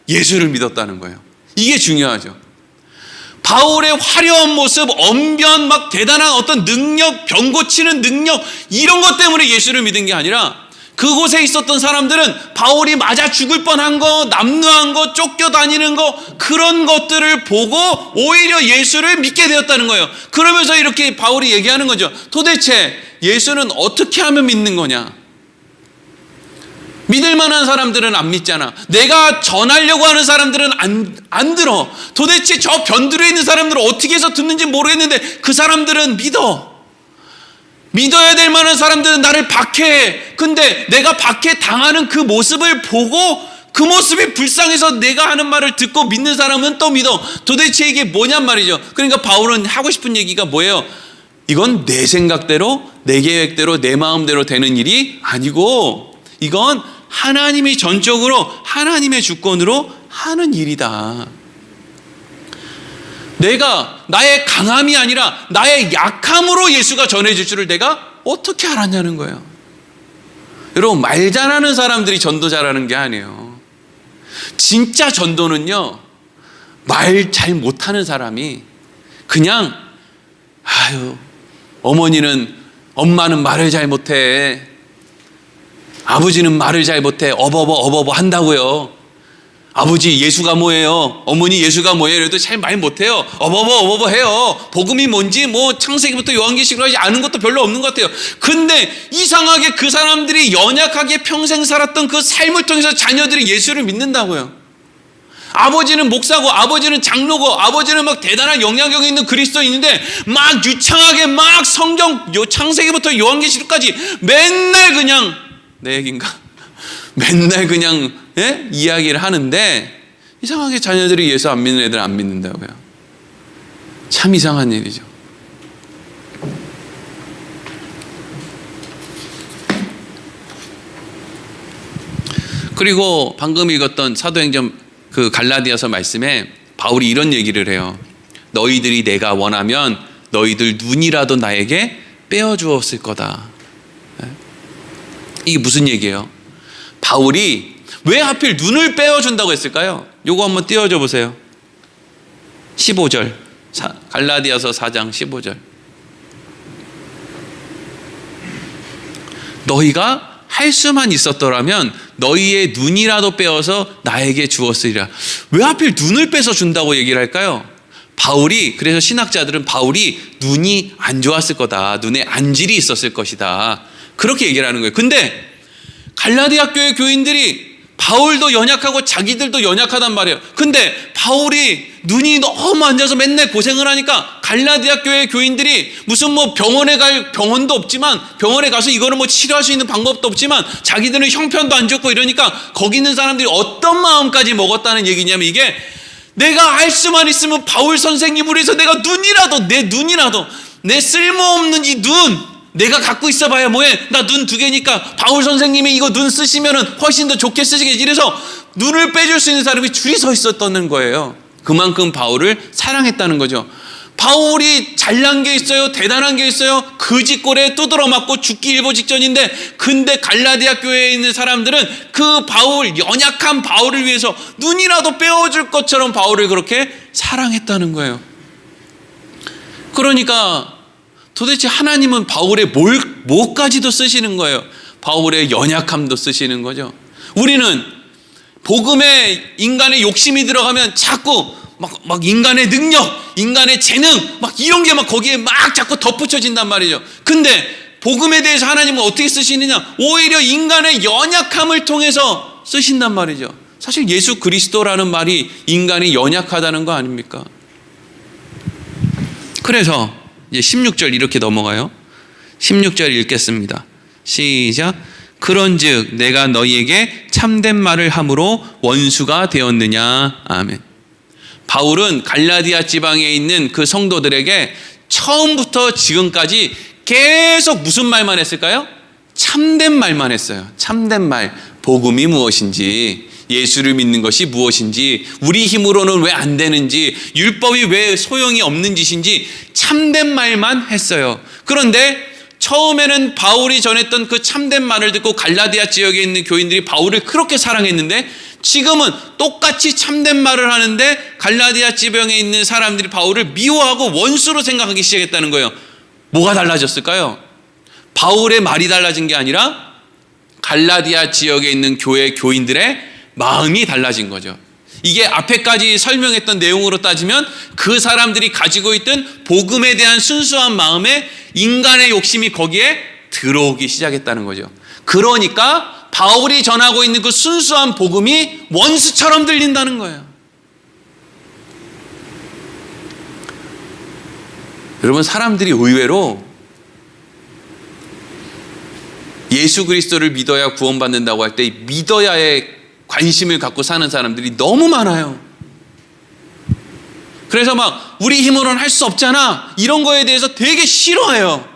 Speaker 1: 예수를 믿었다는 거예요. 이게 중요하죠. 바울의 화려한 모습, 언변, 막 대단한 어떤 능력, 병 고치는 능력, 이런 것 때문에 예수를 믿은 게 아니라 그곳에 있었던 사람들은 바울이 맞아 죽을 뻔한 거, 남루한 거, 쫓겨다니는 거, 그런 것들을 보고 오히려 예수를 믿게 되었다는 거예요. 그러면서 이렇게 바울이 얘기하는 거죠. 도대체 예수는 어떻게 하면 믿는 거냐? 믿을 만한 사람들은 안 믿잖아. 내가 전하려고 하는 사람들은 안 들어. 도대체 저 변두리에 있는 사람들은 어떻게 해서 듣는지 모르겠는데 그 사람들은 믿어. 믿어야 될 만한 사람들은 나를 박해해. 근데 내가 박해 당하는 그 모습을 보고 그 모습이 불쌍해서 내가 하는 말을 듣고 믿는 사람은 또 믿어. 도대체 이게 뭐냔 말이죠. 그러니까 바울은 하고 싶은 얘기가 뭐예요? 이건 내 생각대로, 내 계획대로, 내 마음대로 되는 일이 아니고 이건 하나님이 전적으로 하나님의 주권으로 하는 일이다. 내가 나의 강함이 아니라 나의 약함으로 예수가 전해질 줄을 내가 어떻게 알았냐는 거예요. 여러분, 말 잘하는 사람들이 전도 잘하는 게 아니에요. 진짜 전도는요, 말 잘 못하는 사람이 그냥 엄마는 말을 잘 못해, 아버지는 말을 잘 못해, 어버버 한다고요. 아버지 예수가 뭐예요? 어머니 예수가 뭐예요? 그래도 잘 말 못해요. 어버버 해요. 복음이 뭔지 창세기부터 요한계시록으로 하지 아는 것도 별로 없는 것 같아요. 근데 이상하게 그 사람들이 연약하게 평생 살았던 그 삶을 통해서 자녀들이 예수를 믿는다고요. 아버지는 목사고, 아버지는 장로고, 아버지는 막 대단한 영향력이 있는 그리스도인인데 막 유창하게 막 성경 창세기부터 요한계시록까지 맨날 그냥 내 얘기인가? 맨날 그냥 이야기를 하는데 이상하게 자녀들이 예수 안 믿는 애들 안 믿는다고요. 참 이상한 일이죠. 그리고 방금 읽었던 사도행전 그 갈라디아서 말씀에 바울이 이런 얘기를 해요. 너희들이 내가 원하면 너희들 눈이라도 나에게 빼어주었을 거다. 이게 무슨 얘기예요? 바울이 왜 하필 눈을 빼어준다고 했을까요? 요거 한번 띄워줘 보세요. 15절 갈라디아서 4장 15절. 너희가 할 수만 있었더라면 너희의 눈이라도 빼어서 나에게 주었으리라. 왜 하필 눈을 빼서 준다고 얘기를 할까요? 그래서 신학자들은 바울이 눈이 안 좋았을 거다, 눈에 안질이 있었을 것이다, 그렇게 얘기를 하는 거예요. 근데 갈라디아 교회 교인들이 바울도 연약하고 자기들도 연약하단 말이에요. 근데 바울이 눈이 너무 안 좋아서 맨날 고생을 하니까 갈라디아 교회 교인들이 무슨 병원에 갈 병원도 없지만, 병원에 가서 이거를 치료할 수 있는 방법도 없지만 자기들은 형편도 안 좋고 이러니까 거기 있는 사람들이 어떤 마음까지 먹었다는 얘기냐면, 이게 내가 할 수만 있으면 바울 선생님으로 해서 내가 눈이라도 내 쓸모없는 이 눈 내가 갖고 있어봐야 뭐해? 나 눈 2개니까 바울 선생님이 이거 눈 쓰시면은 훨씬 더 좋게 쓰시겠지. 이래서 눈을 빼줄 수 있는 사람이 줄이 서 있었다는 거예요. 그만큼 바울을 사랑했다는 거죠. 바울이 잘난 게 있어요? 대단한 게 있어요? 그 짓골에 두드러 맞고 죽기 일보 직전인데, 근데 갈라디아 교회에 있는 사람들은 그 연약한 바울을 위해서 눈이라도 빼어줄 것처럼 바울을 그렇게 사랑했다는 거예요. 그러니까 도대체 하나님은 바울의 뭐까지도 쓰시는 거예요. 바울의 연약함도 쓰시는 거죠. 우리는 복음에 인간의 욕심이 들어가면 자꾸 막 인간의 능력, 인간의 재능, 이런 게 거기에 자꾸 덧붙여진단 말이죠. 근데 복음에 대해서 하나님은 어떻게 쓰시느냐? 오히려 인간의 연약함을 통해서 쓰신단 말이죠. 사실 예수 그리스도라는 말이 인간이 연약하다는 거 아닙니까? 그래서 이제 16절 이렇게 넘어가요. 16절 읽겠습니다. 시작. 그런즉 내가 너희에게 참된 말을 함으로 원수가 되었느냐. 아멘. 바울은 갈라디아 지방에 있는 그 성도들에게 처음부터 지금까지 계속 무슨 말만 했을까요? 참된 말만 했어요. 참된 말. 복음이 무엇인지, 예수를 믿는 것이 무엇인지, 우리 힘으로는 왜 안 되는지, 율법이 왜 소용이 없는 짓인지 참된 말만 했어요. 그런데 처음에는 바울이 전했던 그 참된 말을 듣고 갈라디아 지역에 있는 교인들이 바울을 그렇게 사랑했는데, 지금은 똑같이 참된 말을 하는데 갈라디아 지방에 있는 사람들이 바울을 미워하고 원수로 생각하기 시작했다는 거예요. 뭐가 달라졌을까요? 바울의 말이 달라진 게 아니라 갈라디아 지역에 있는 교회 교인들의 마음이 달라진 거죠. 이게 앞에까지 설명했던 내용으로 따지면 그 사람들이 가지고 있던 복음에 대한 순수한 마음에 인간의 욕심이 거기에 들어오기 시작했다는 거죠. 그러니까 바울이 전하고 있는 그 순수한 복음이 원수처럼 들린다는 거예요. 여러분, 사람들이 의외로 예수 그리스도를 믿어야 구원받는다고 할 때 믿어야의 관심을 갖고 사는 사람들이 너무 많아요. 그래서 막 우리 힘으로는 할 수 없잖아 이런 거에 대해서 되게 싫어해요.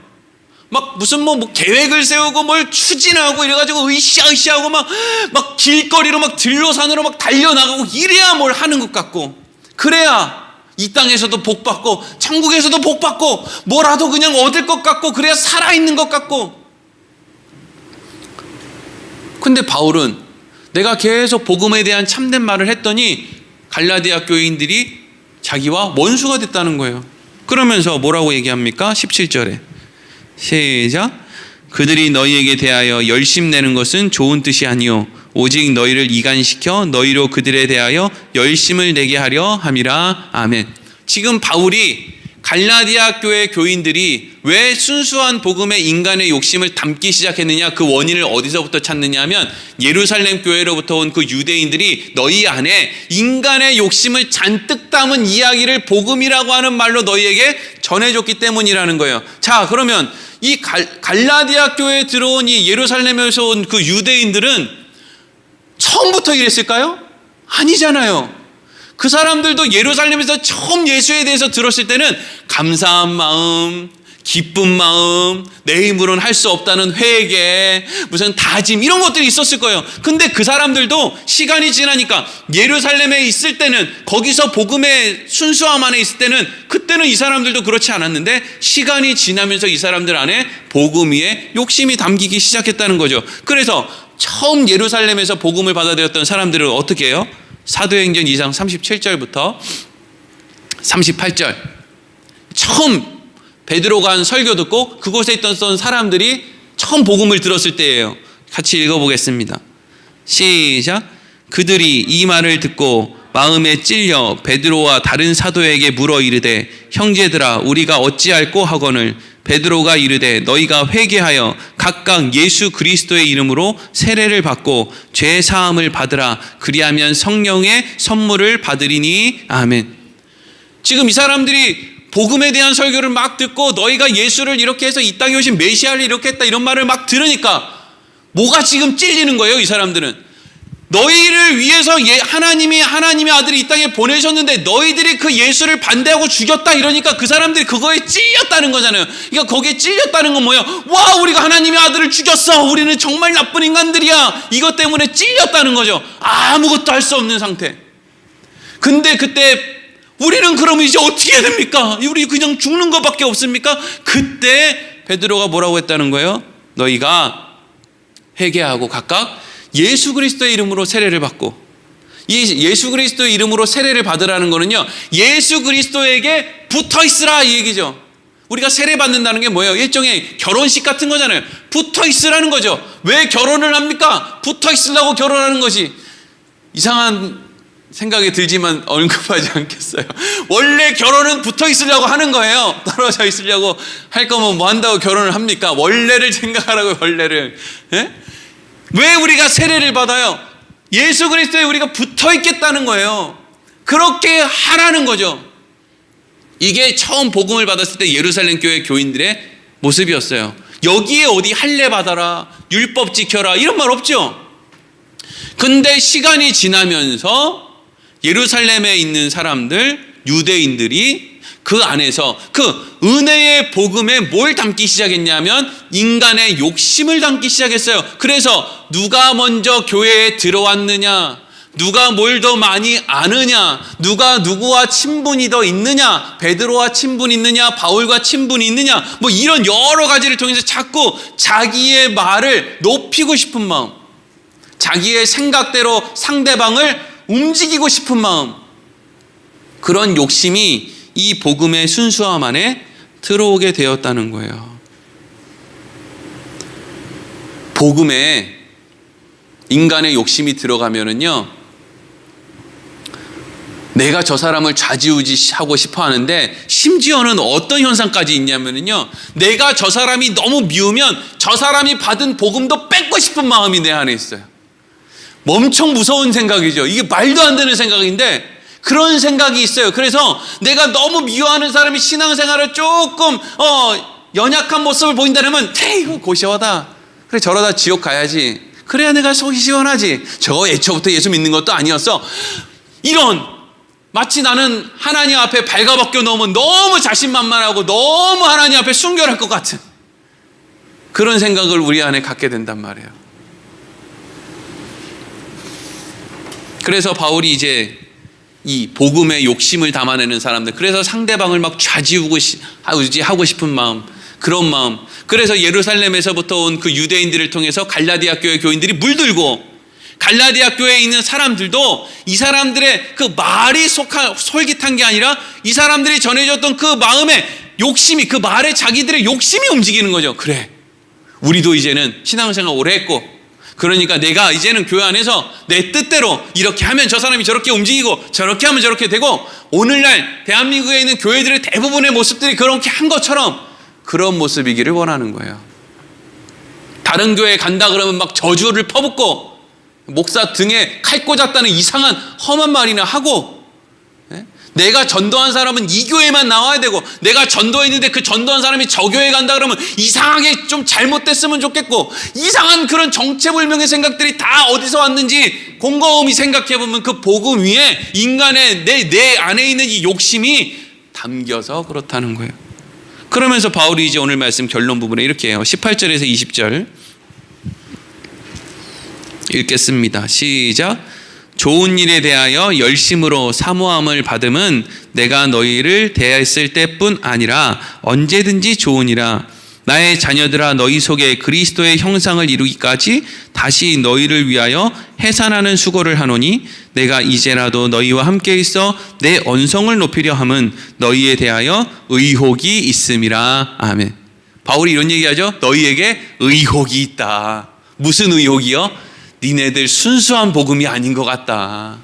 Speaker 1: 막 무슨 뭐 계획을 세우고 뭘 추진하고 이래가지고 으쌰으쌰하고 막 길거리로 막 들로산으로 막 달려나가고 이래야 뭘 하는 것 같고, 그래야 이 땅에서도 복 받고 천국에서도 복 받고 뭐라도 그냥 얻을 것 같고, 그래야 살아있는 것 같고. 근데 바울은 내가 계속 복음에 대한 참된 말을 했더니 갈라디아 교인들이 자기와 원수가 됐다는 거예요. 그러면서 뭐라고 얘기합니까? 17절에 시작. 그들이 너희에게 대하여 열심내는 것은 좋은 뜻이 아니요 오직 너희를 이간시켜 너희로 그들에 대하여 열심을 내게 하려 함이라. 아멘. 지금 바울이 갈라디아 교회 교인들이 왜 순수한 복음에 인간의 욕심을 담기 시작했느냐, 그 원인을 어디서부터 찾느냐 하면 예루살렘 교회로부터 온 그 유대인들이 너희 안에 인간의 욕심을 잔뜩 담은 이야기를 복음이라고 하는 말로 너희에게 전해줬기 때문이라는 거예요. 자, 그러면 이 갈라디아 교회에 들어온 이 예루살렘에서 온 그 유대인들은 처음부터 이랬을까요? 아니잖아요. 그 사람들도 예루살렘에서 처음 예수에 대해서 들었을 때는 감사한 마음, 기쁜 마음, 내 힘으로는 할 수 없다는 회개, 무슨 다짐 이런 것들이 있었을 거예요. 근데 그 사람들도 시간이 지나니까 예루살렘에 있을 때는, 거기서 복음의 순수함 안에 있을 때는, 그때는 이 사람들도 그렇지 않았는데 시간이 지나면서 이 사람들 안에 복음 위에 욕심이 담기기 시작했다는 거죠. 그래서 처음 예루살렘에서 복음을 받아들였던 사람들은 어떻게 해요? 사도행전 2장 37절부터 38절, 처음 베드로가 한 설교 듣고 그곳에 있던 사람들이 처음 복음을 들었을 때예요. 같이 읽어보겠습니다. 시작. 그들이 이 말을 듣고 마음에 찔려 베드로와 다른 사도에게 물어 이르되 형제들아 우리가 어찌할꼬 하거늘 베드로가 이르되 너희가 회개하여 각각 예수 그리스도의 이름으로 세례를 받고 죄 사함을 받으라. 그리하면 성령의 선물을 받으리니. 아멘. 지금 이 사람들이 복음에 대한 설교를 막 듣고 너희가 예수를 이렇게 해서 이 땅에 오신 메시아를 이렇게 했다 이런 말을 막 들으니까 뭐가 지금 찔리는 거예요? 이 사람들은 너희를 위해서 하나님의 아들이 이 땅에 보내셨는데 너희들이 그 예수를 반대하고 죽였다 이러니까 그 사람들이 그거에 찔렸다는 거잖아요. 그러니까 거기에 찔렸다는 건 뭐예요? 와, 우리가 하나님의 아들을 죽였어, 우리는 정말 나쁜 인간들이야, 이것 때문에 찔렸다는 거죠. 아무것도 할 수 없는 상태. 근데 그때 우리는 그러면 이제 어떻게 해야 됩니까? 우리 그냥 죽는 것밖에 없습니까? 그때 베드로가 뭐라고 했다는 거예요? 너희가 회개하고 각각 예수 그리스도의 이름으로 세례를 받고, 이 예수 그리스도의 이름으로 세례를 받으라는 거는요, 예수 그리스도에게 붙어 있으라 이 얘기죠. 우리가 세례 받는다는 게 뭐예요? 일종의 결혼식 같은 거잖아요. 붙어 있으라는 거죠. 왜 결혼을 합니까? 붙어 있으려고 결혼하는 거지. 이상한 생각이 들지만 언급하지 않겠어요. 원래 결혼은 붙어 있으려고 하는 거예요. 떨어져 있으려고 할 거면 뭐 한다고 결혼을 합니까? 원래를 생각하라고요, 원래를. 예? 왜 우리가 세례를 받아요? 예수 그리스도에 우리가 붙어 있겠다는 거예요. 그렇게 하라는 거죠. 이게 처음 복음을 받았을 때 예루살렘 교회 교인들의 모습이었어요. 여기에 어디 할례 받아라, 율법 지켜라 이런 말 없죠. 근데 시간이 지나면서 예루살렘에 있는 사람들, 유대인들이 그 안에서 그 은혜의 복음에 뭘 담기 시작했냐면 인간의 욕심을 담기 시작했어요. 그래서 누가 먼저 교회에 들어왔느냐, 누가 뭘 더 많이 아느냐, 누가 누구와 친분이 더 있느냐, 베드로와 친분이 있느냐, 바울과 친분이 있느냐, 뭐 이런 여러 가지를 통해서 자꾸 자기의 말을 높이고 싶은 마음, 자기의 생각대로 상대방을 움직이고 싶은 마음, 그런 욕심이 이 복음의 순수함 안에 들어오게 되었다는 거예요. 복음에 인간의 욕심이 들어가면은요, 내가 저 사람을 좌지우지하고 싶어 하는데, 심지어는 어떤 현상까지 있냐면은요, 내가 저 사람이 너무 미우면 저 사람이 받은 복음도 뺏고 싶은 마음이 내 안에 있어요. 엄청 무서운 생각이죠. 이게 말도 안 되는 생각인데 그런 생각이 있어요. 그래서 내가 너무 미워하는 사람이 신앙생활을 조금 연약한 모습을 보인다면, 이거 고시원하다, 그래 저러다 지옥 가야지, 그래야 내가 속이 시원하지, 저 애초부터 예수 믿는 것도 아니었어, 이런, 마치 나는 하나님 앞에 발가벗겨 놓으면 너무 자신만만하고 너무 하나님 앞에 순결할 것 같은 그런 생각을 우리 안에 갖게 된단 말이에요. 그래서 바울이 이제 이 복음의 욕심을 담아내는 사람들, 그래서 상대방을 막 좌지우지하고 싶은 마음, 그런 마음, 그래서 예루살렘에서부터 온 그 유대인들을 통해서 갈라디아 교회 교인들이 물들고, 갈라디아 교회에 있는 사람들도 이 사람들의 그 말이 솔깃한 게 아니라 이 사람들이 전해줬던 그 마음의 욕심이, 그 말에 자기들의 욕심이 움직이는 거죠. 그래, 우리도 이제는 신앙생활 오래 했고, 그러니까 내가 이제는 교회 안에서 내 뜻대로 이렇게 하면 저 사람이 저렇게 움직이고 저렇게 하면 저렇게 되고, 오늘날 대한민국에 있는 교회들의 대부분의 모습들이 그렇게 한 것처럼 그런 모습이기를 원하는 거예요. 다른 교회에 간다 그러면 막 저주를 퍼붓고 목사 등에 칼 꽂았다는 이상한 험한 말이나 하고, 내가 전도한 사람은 이 교회만 나와야 되고, 내가 전도했는데 그 전도한 사람이 저 교회에 간다 그러면 이상하게 좀 잘못됐으면 좋겠고, 이상한 그런 정체불명의 생각들이 다 어디서 왔는지 곰곰이 생각해보면 그 복음 위에 인간의 내 안에 있는 이 욕심이 담겨서 그렇다는 거예요. 그러면서 바울이 이제 오늘 말씀 결론 부분에 이렇게 해요. 18절에서 20절 읽겠습니다. 시작. 좋은 일에 대하여 열심으로 사모함을 받음은 내가 너희를 대했을 때뿐 아니라 언제든지 좋으니라. 나의 자녀들아, 너희 속에 그리스도의 형상을 이루기까지 다시 너희를 위하여 해산하는 수고를 하노니, 내가 이제라도 너희와 함께 있어 내 언성을 높이려 함은 너희에 대하여 의혹이 있음이라. 아멘. 바울이 이런 얘기하죠. 너희에게 의혹이 있다. 무슨 의혹이요? 니네들 순수한 복음이 아닌 것 같다.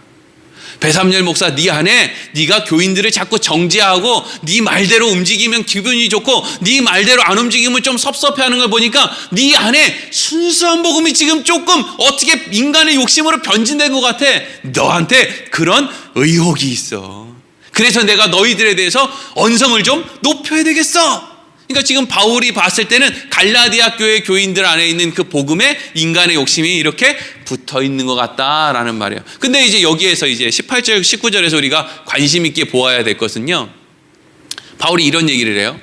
Speaker 1: 배삼열 목사, 네 안에 네가 교인들을 자꾸 정죄하고 네 말대로 움직이면 기분이 좋고 네 말대로 안 움직이면 좀 섭섭해하는 걸 보니까 네 안에 순수한 복음이 지금 조금 어떻게 인간의 욕심으로 변진된 것 같아. 너한테 그런 의혹이 있어. 그래서 내가 너희들에 대해서 언성을 좀 높여야 되겠어. 그러니까 지금 바울이 봤을 때는 갈라디아 교회 교인들 안에 있는 그 복음에 인간의 욕심이 이렇게 붙어 있는 것 같다라는 말이에요. 근데 이제 여기에서 이제 18절, 19절에서 우리가 관심 있게 보아야 될 것은요, 바울이 이런 얘기를 해요.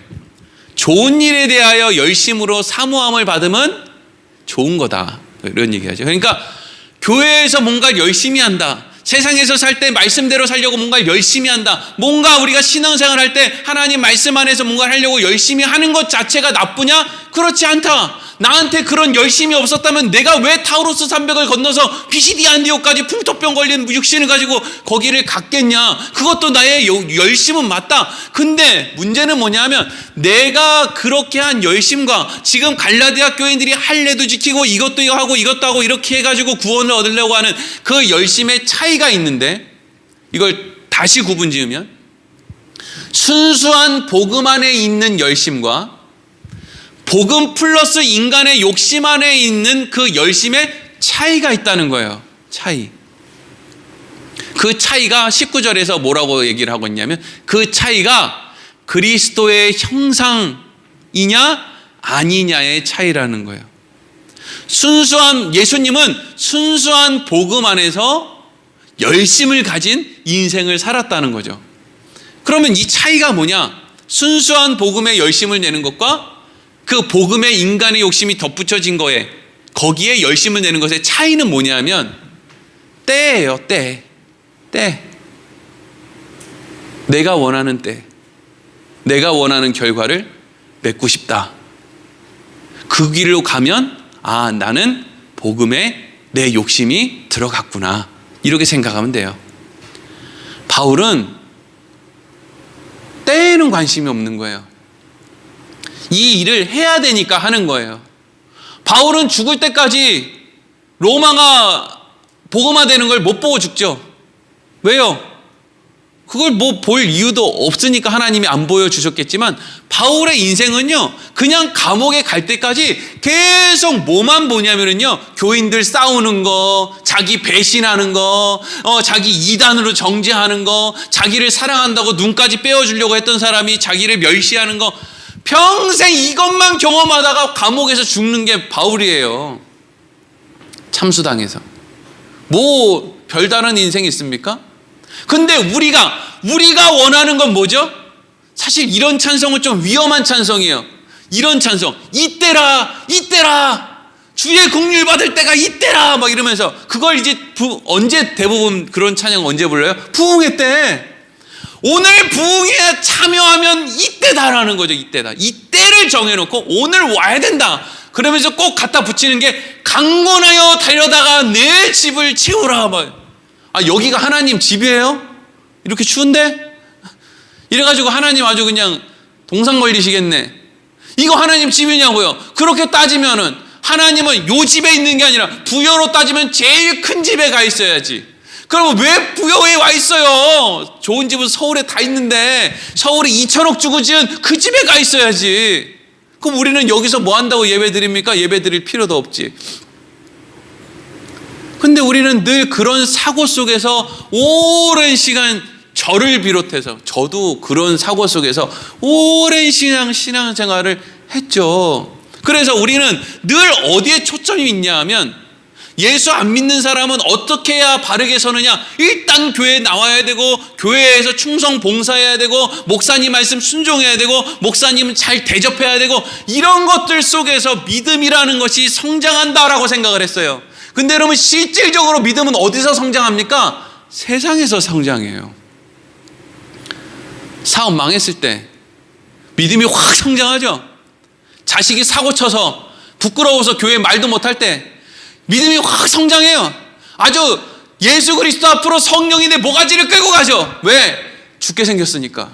Speaker 1: 좋은 일에 대하여 열심으로 사모함을 받으면 좋은 거다, 이런 얘기하죠. 그러니까 교회에서 뭔가 열심히 한다, 세상에서 살 때 말씀대로 살려고 뭔가 열심히 한다, 뭔가 우리가 신앙생활 할 때 하나님 말씀 안에서 뭔가 하려고 열심히 하는 것 자체가 나쁘냐? 그렇지 않다. 나한테 그런 열심이 없었다면 내가 왜 타우로스 산맥을 건너서 피시디안디오까지 풍토병 걸린 육신을 가지고 거기를 갔겠냐? 그것도 나의 열심은 맞다. 근데 문제는 뭐냐면, 내가 그렇게 한 열심과 지금 갈라디아 교인들이 할례도 지키고 이것도 하고 이것도 하고 이렇게 해가지고 구원을 얻으려고 하는 그 열심의 차이가 있는데, 이걸 다시 구분 지으면 순수한 복음 안에 있는 열심과 복음 플러스 인간의 욕심 안에 있는 그 열심의 차이가 있다는 거예요. 차이. 그 차이가 19절에서 뭐라고 얘기를 하고 있냐면, 그 차이가 그리스도의 형상이냐 아니냐의 차이라는 거예요. 예수님은 순수한 복음 안에서 열심을 가진 인생을 살았다는 거죠. 그러면 이 차이가 뭐냐? 순수한 복음에 열심을 내는 것과 그 복음에 인간의 욕심이 덧붙여진 거에, 거기에 열심을 내는 것의 차이는 뭐냐면 때예요. 때. 내가 원하는 때, 내가 원하는 결과를 맺고 싶다. 그 길로 가면 나는 복음에 내 욕심이 들어갔구나, 이렇게 생각하면 돼요. 바울은 때에는 관심이 없는 거예요. 이 일을 해야 되니까 하는 거예요. 바울은 죽을 때까지 로마가 복음화되는 걸 못 보고 죽죠. 왜요? 그걸 뭐 볼 이유도 없으니까 하나님이 안 보여주셨겠지만, 바울의 인생은요, 그냥 감옥에 갈 때까지 계속 뭐만 보냐면요, 교인들 싸우는 거, 자기 배신하는 거, 자기 이단으로 정죄하는 거, 자기를 사랑한다고 눈까지 빼어주려고 했던 사람이 자기를 멸시하는 거, 평생 이것만 경험하다가 감옥에서 죽는 게 바울이에요. 참수당해서. 뭐 별다른 인생이 있습니까? 근데 우리가 원하는 건 뭐죠? 사실 이런 찬송은 좀 위험한 찬송이에요. 이런 찬송, 이때라 주의 긍휼 받을 때가 이때라 막 이러면서, 그걸 이제 언제 대부분 그런 찬양 언제 불러요? 부흥회 때. 오늘 부흥회에 참여하면 이때다라는 거죠. 이때를 정해놓고 오늘 와야 된다. 그러면서 꼭 갖다 붙이는 게, 강권하여 달려다가 내 집을 채우라. 여기가 하나님 집이에요? 이렇게 추운데? 이래가지고 하나님 아주 그냥 동상 걸리시겠네. 이거 하나님 집이냐고요. 그렇게 따지면은 하나님은 요 집에 있는 게 아니라 부여로 따지면 제일 큰 집에 가 있어야지. 그럼 왜 부여에 와 있어요? 좋은 집은 서울에 다 있는데 서울에 2천억 주고 지은 그 집에 가 있어야지. 그럼 우리는 여기서 뭐 한다고 예배 드립니까? 예배 드릴 필요도 없지. 근데 우리는 늘 그런 사고 속에서 오랜 시간, 저를 비롯해서 저도 그런 사고 속에서 오랜 신앙생활을 했죠. 그래서 우리는 늘 어디에 초점이 있냐 하면, 예수 안 믿는 사람은 어떻게 해야 바르게 서느냐? 일단 교회에 나와야 되고, 교회에서 충성 봉사해야 되고, 목사님 말씀 순종해야 되고, 목사님 잘 대접해야 되고, 이런 것들 속에서 믿음이라는 것이 성장한다라고 생각을 했어요. 근데 여러분, 실질적으로 믿음은 어디서 성장합니까? 세상에서 성장해요. 사업 망했을 때 믿음이 확 성장하죠. 자식이 사고 쳐서 부끄러워서 교회 말도 못할 때 믿음이 확 성장해요. 아주 예수 그리스도 앞으로 성령이 내 모가지를 끌고 가죠. 왜? 죽게 생겼으니까.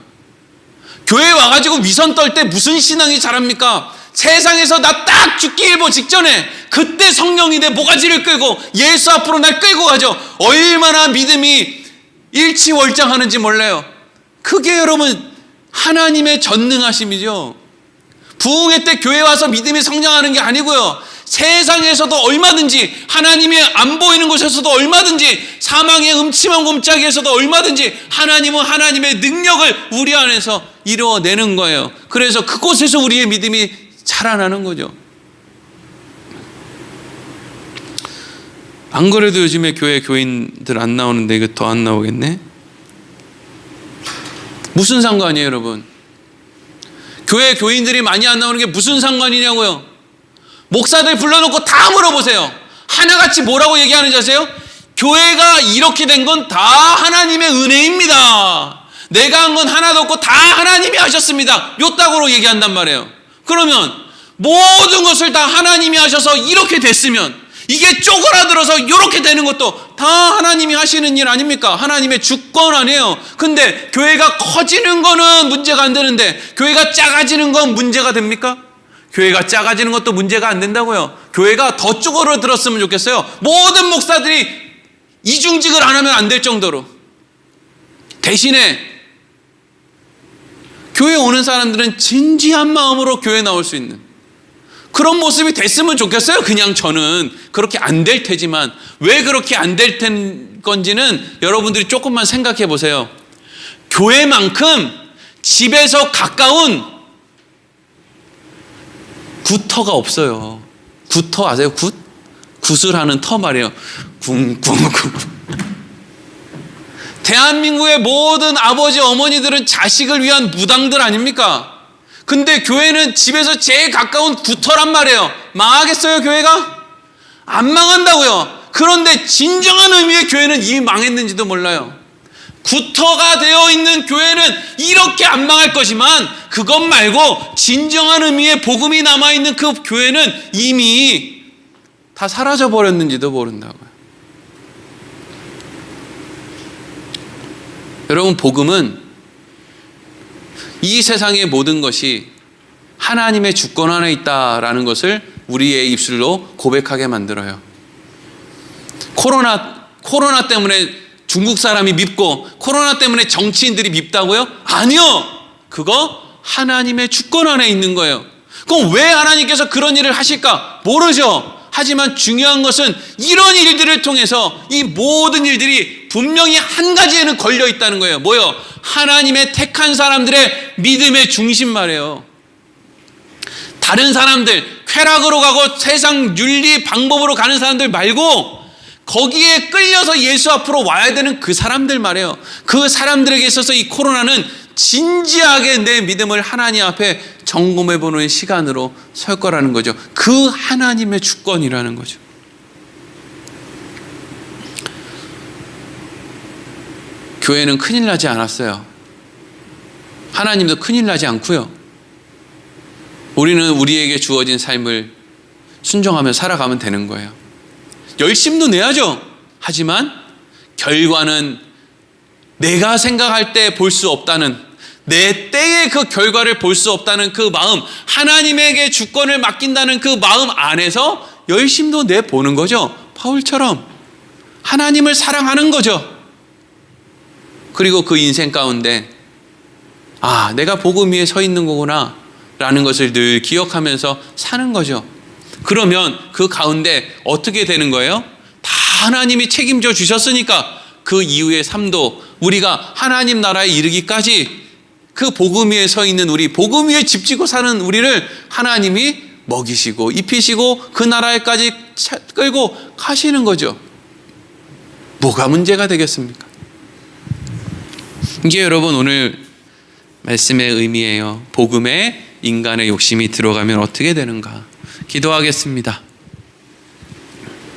Speaker 1: 교회 와가지고 위선 떨 때 무슨 신앙이 자랍니까? 세상에서 나 딱 죽기 일보 직전에 그때 성령이 내 모가지를 끌고 예수 앞으로 날 끌고 가죠. 얼마나 믿음이 일치월장하는지 몰라요. 그게 여러분 하나님의 전능하심이죠. 부흥회 때 교회 와서 믿음이 성장하는 게 아니고요, 세상에서도 얼마든지, 하나님이 안 보이는 곳에서도 얼마든지, 사망의 음침한 골짜기에서도 얼마든지 하나님은 하나님의 능력을 우리 안에서 이루어내는 거예요. 그래서 그곳에서 우리의 믿음이 자라나는 거죠. 안 그래도 요즘에 교회 교인들 안 나오는데 이거 더 안 나오겠네? 무슨 상관이에요, 여러분? 교회 교인들이 많이 안 나오는 게 무슨 상관이냐고요? 목사들 불러놓고 다 물어보세요. 하나같이 뭐라고 얘기하는지 아세요? 교회가 이렇게 된 건 다 하나님의 은혜입니다. 내가 한 건 하나도 없고 다 하나님이 하셨습니다. 요따구로 얘기한단 말이에요. 그러면 모든 것을 다 하나님이 하셔서 이렇게 됐으면, 이게 쪼그라들어서 이렇게 되는 것도 다 하나님이 하시는 일 아닙니까? 하나님의 주권 아니에요. 근데 교회가 커지는 거는 문제가 안 되는데 교회가 작아지는 건 문제가 됩니까? 교회가 작아지는 것도 문제가 안 된다고요. 교회가 더 쪼그라들었으면 좋겠어요. 모든 목사들이 이중직을 안 하면 안 될 정도로. 대신에 교회에 오는 사람들은 진지한 마음으로 교회에 나올 수 있는 그런 모습이 됐으면 좋겠어요. 그냥 저는 그렇게 안 될 테지만, 왜 그렇게 안 될 건지는 여러분들이 조금만 생각해 보세요. 교회만큼 집에서 가까운 굿터가 없어요. 굿터 아세요? 굿을 하는 터 말이에요. 쿵쿵쿵. 대한민국의 모든 아버지 어머니들은 자식을 위한 무당들 아닙니까? 근데 교회는 집에서 제일 가까운 굿터란 말이에요. 망하겠어요, 교회가? 안 망한다고요. 그런데 진정한 의미의 교회는 이미 망했는지도 몰라요. 굿터가 되어 있는 교회는 이렇게 안 망할 거지만, 그것 말고 진정한 의미의 복음이 남아있는 그 교회는 이미 다 사라져 버렸는지도 모른다고요. 여러분, 복음은 이 세상의 모든 것이 하나님의 주권 안에 있다라는 것을 우리의 입술로 고백하게 만들어요. 코로나 때문에 중국 사람이 밉고 코로나 때문에 정치인들이 밉다고요? 아니요. 그거 하나님의 주권 안에 있는 거예요. 그럼 왜 하나님께서 그런 일을 하실까? 모르죠. 하지만 중요한 것은 이런 일들을 통해서 이 모든 일들이 분명히 한 가지에는 걸려 있다는 거예요. 뭐요? 하나님의 택한 사람들의 믿음의 중심 말이에요. 다른 사람들, 쾌락으로 가고 세상 윤리 방법으로 가는 사람들 말고 거기에 끌려서 예수 앞으로 와야 되는 그 사람들 말이에요. 그 사람들에게 있어서 이 코로나는 진지하게 내 믿음을 하나님 앞에 점검해 보는 시간으로 설 거라는 거죠. 그 하나님의 주권이라는 거죠. 교회는 큰일 나지 않았어요. 하나님도 큰일 나지 않고요. 우리는 우리에게 주어진 삶을 순종하며 살아가면 되는 거예요. 열심도 내야죠. 하지만 결과는 내가 생각할 때 볼 수 없다는, 내 때에 그 결과를 볼 수 없다는 그 마음, 하나님에게 주권을 맡긴다는 그 마음 안에서 열심도 내보는 거죠. 바울처럼 하나님을 사랑하는 거죠. 그리고 그 인생 가운데 내가 복음 위에 서 있는 거구나 라는 것을 늘 기억하면서 사는 거죠. 그러면 그 가운데 어떻게 되는 거예요? 다 하나님이 책임져 주셨으니까 그 이후의 삶도 우리가 하나님 나라에 이르기까지 그 복음 위에 서 있는 우리, 복음 위에 집 지고 사는 우리를 하나님이 먹이시고 입히시고 그 나라에까지 끌고 가시는 거죠. 뭐가 문제가 되겠습니까? 이게 여러분 오늘 말씀의 의미예요. 복음에 인간의 욕심이 들어가면 어떻게 되는가? 기도하겠습니다.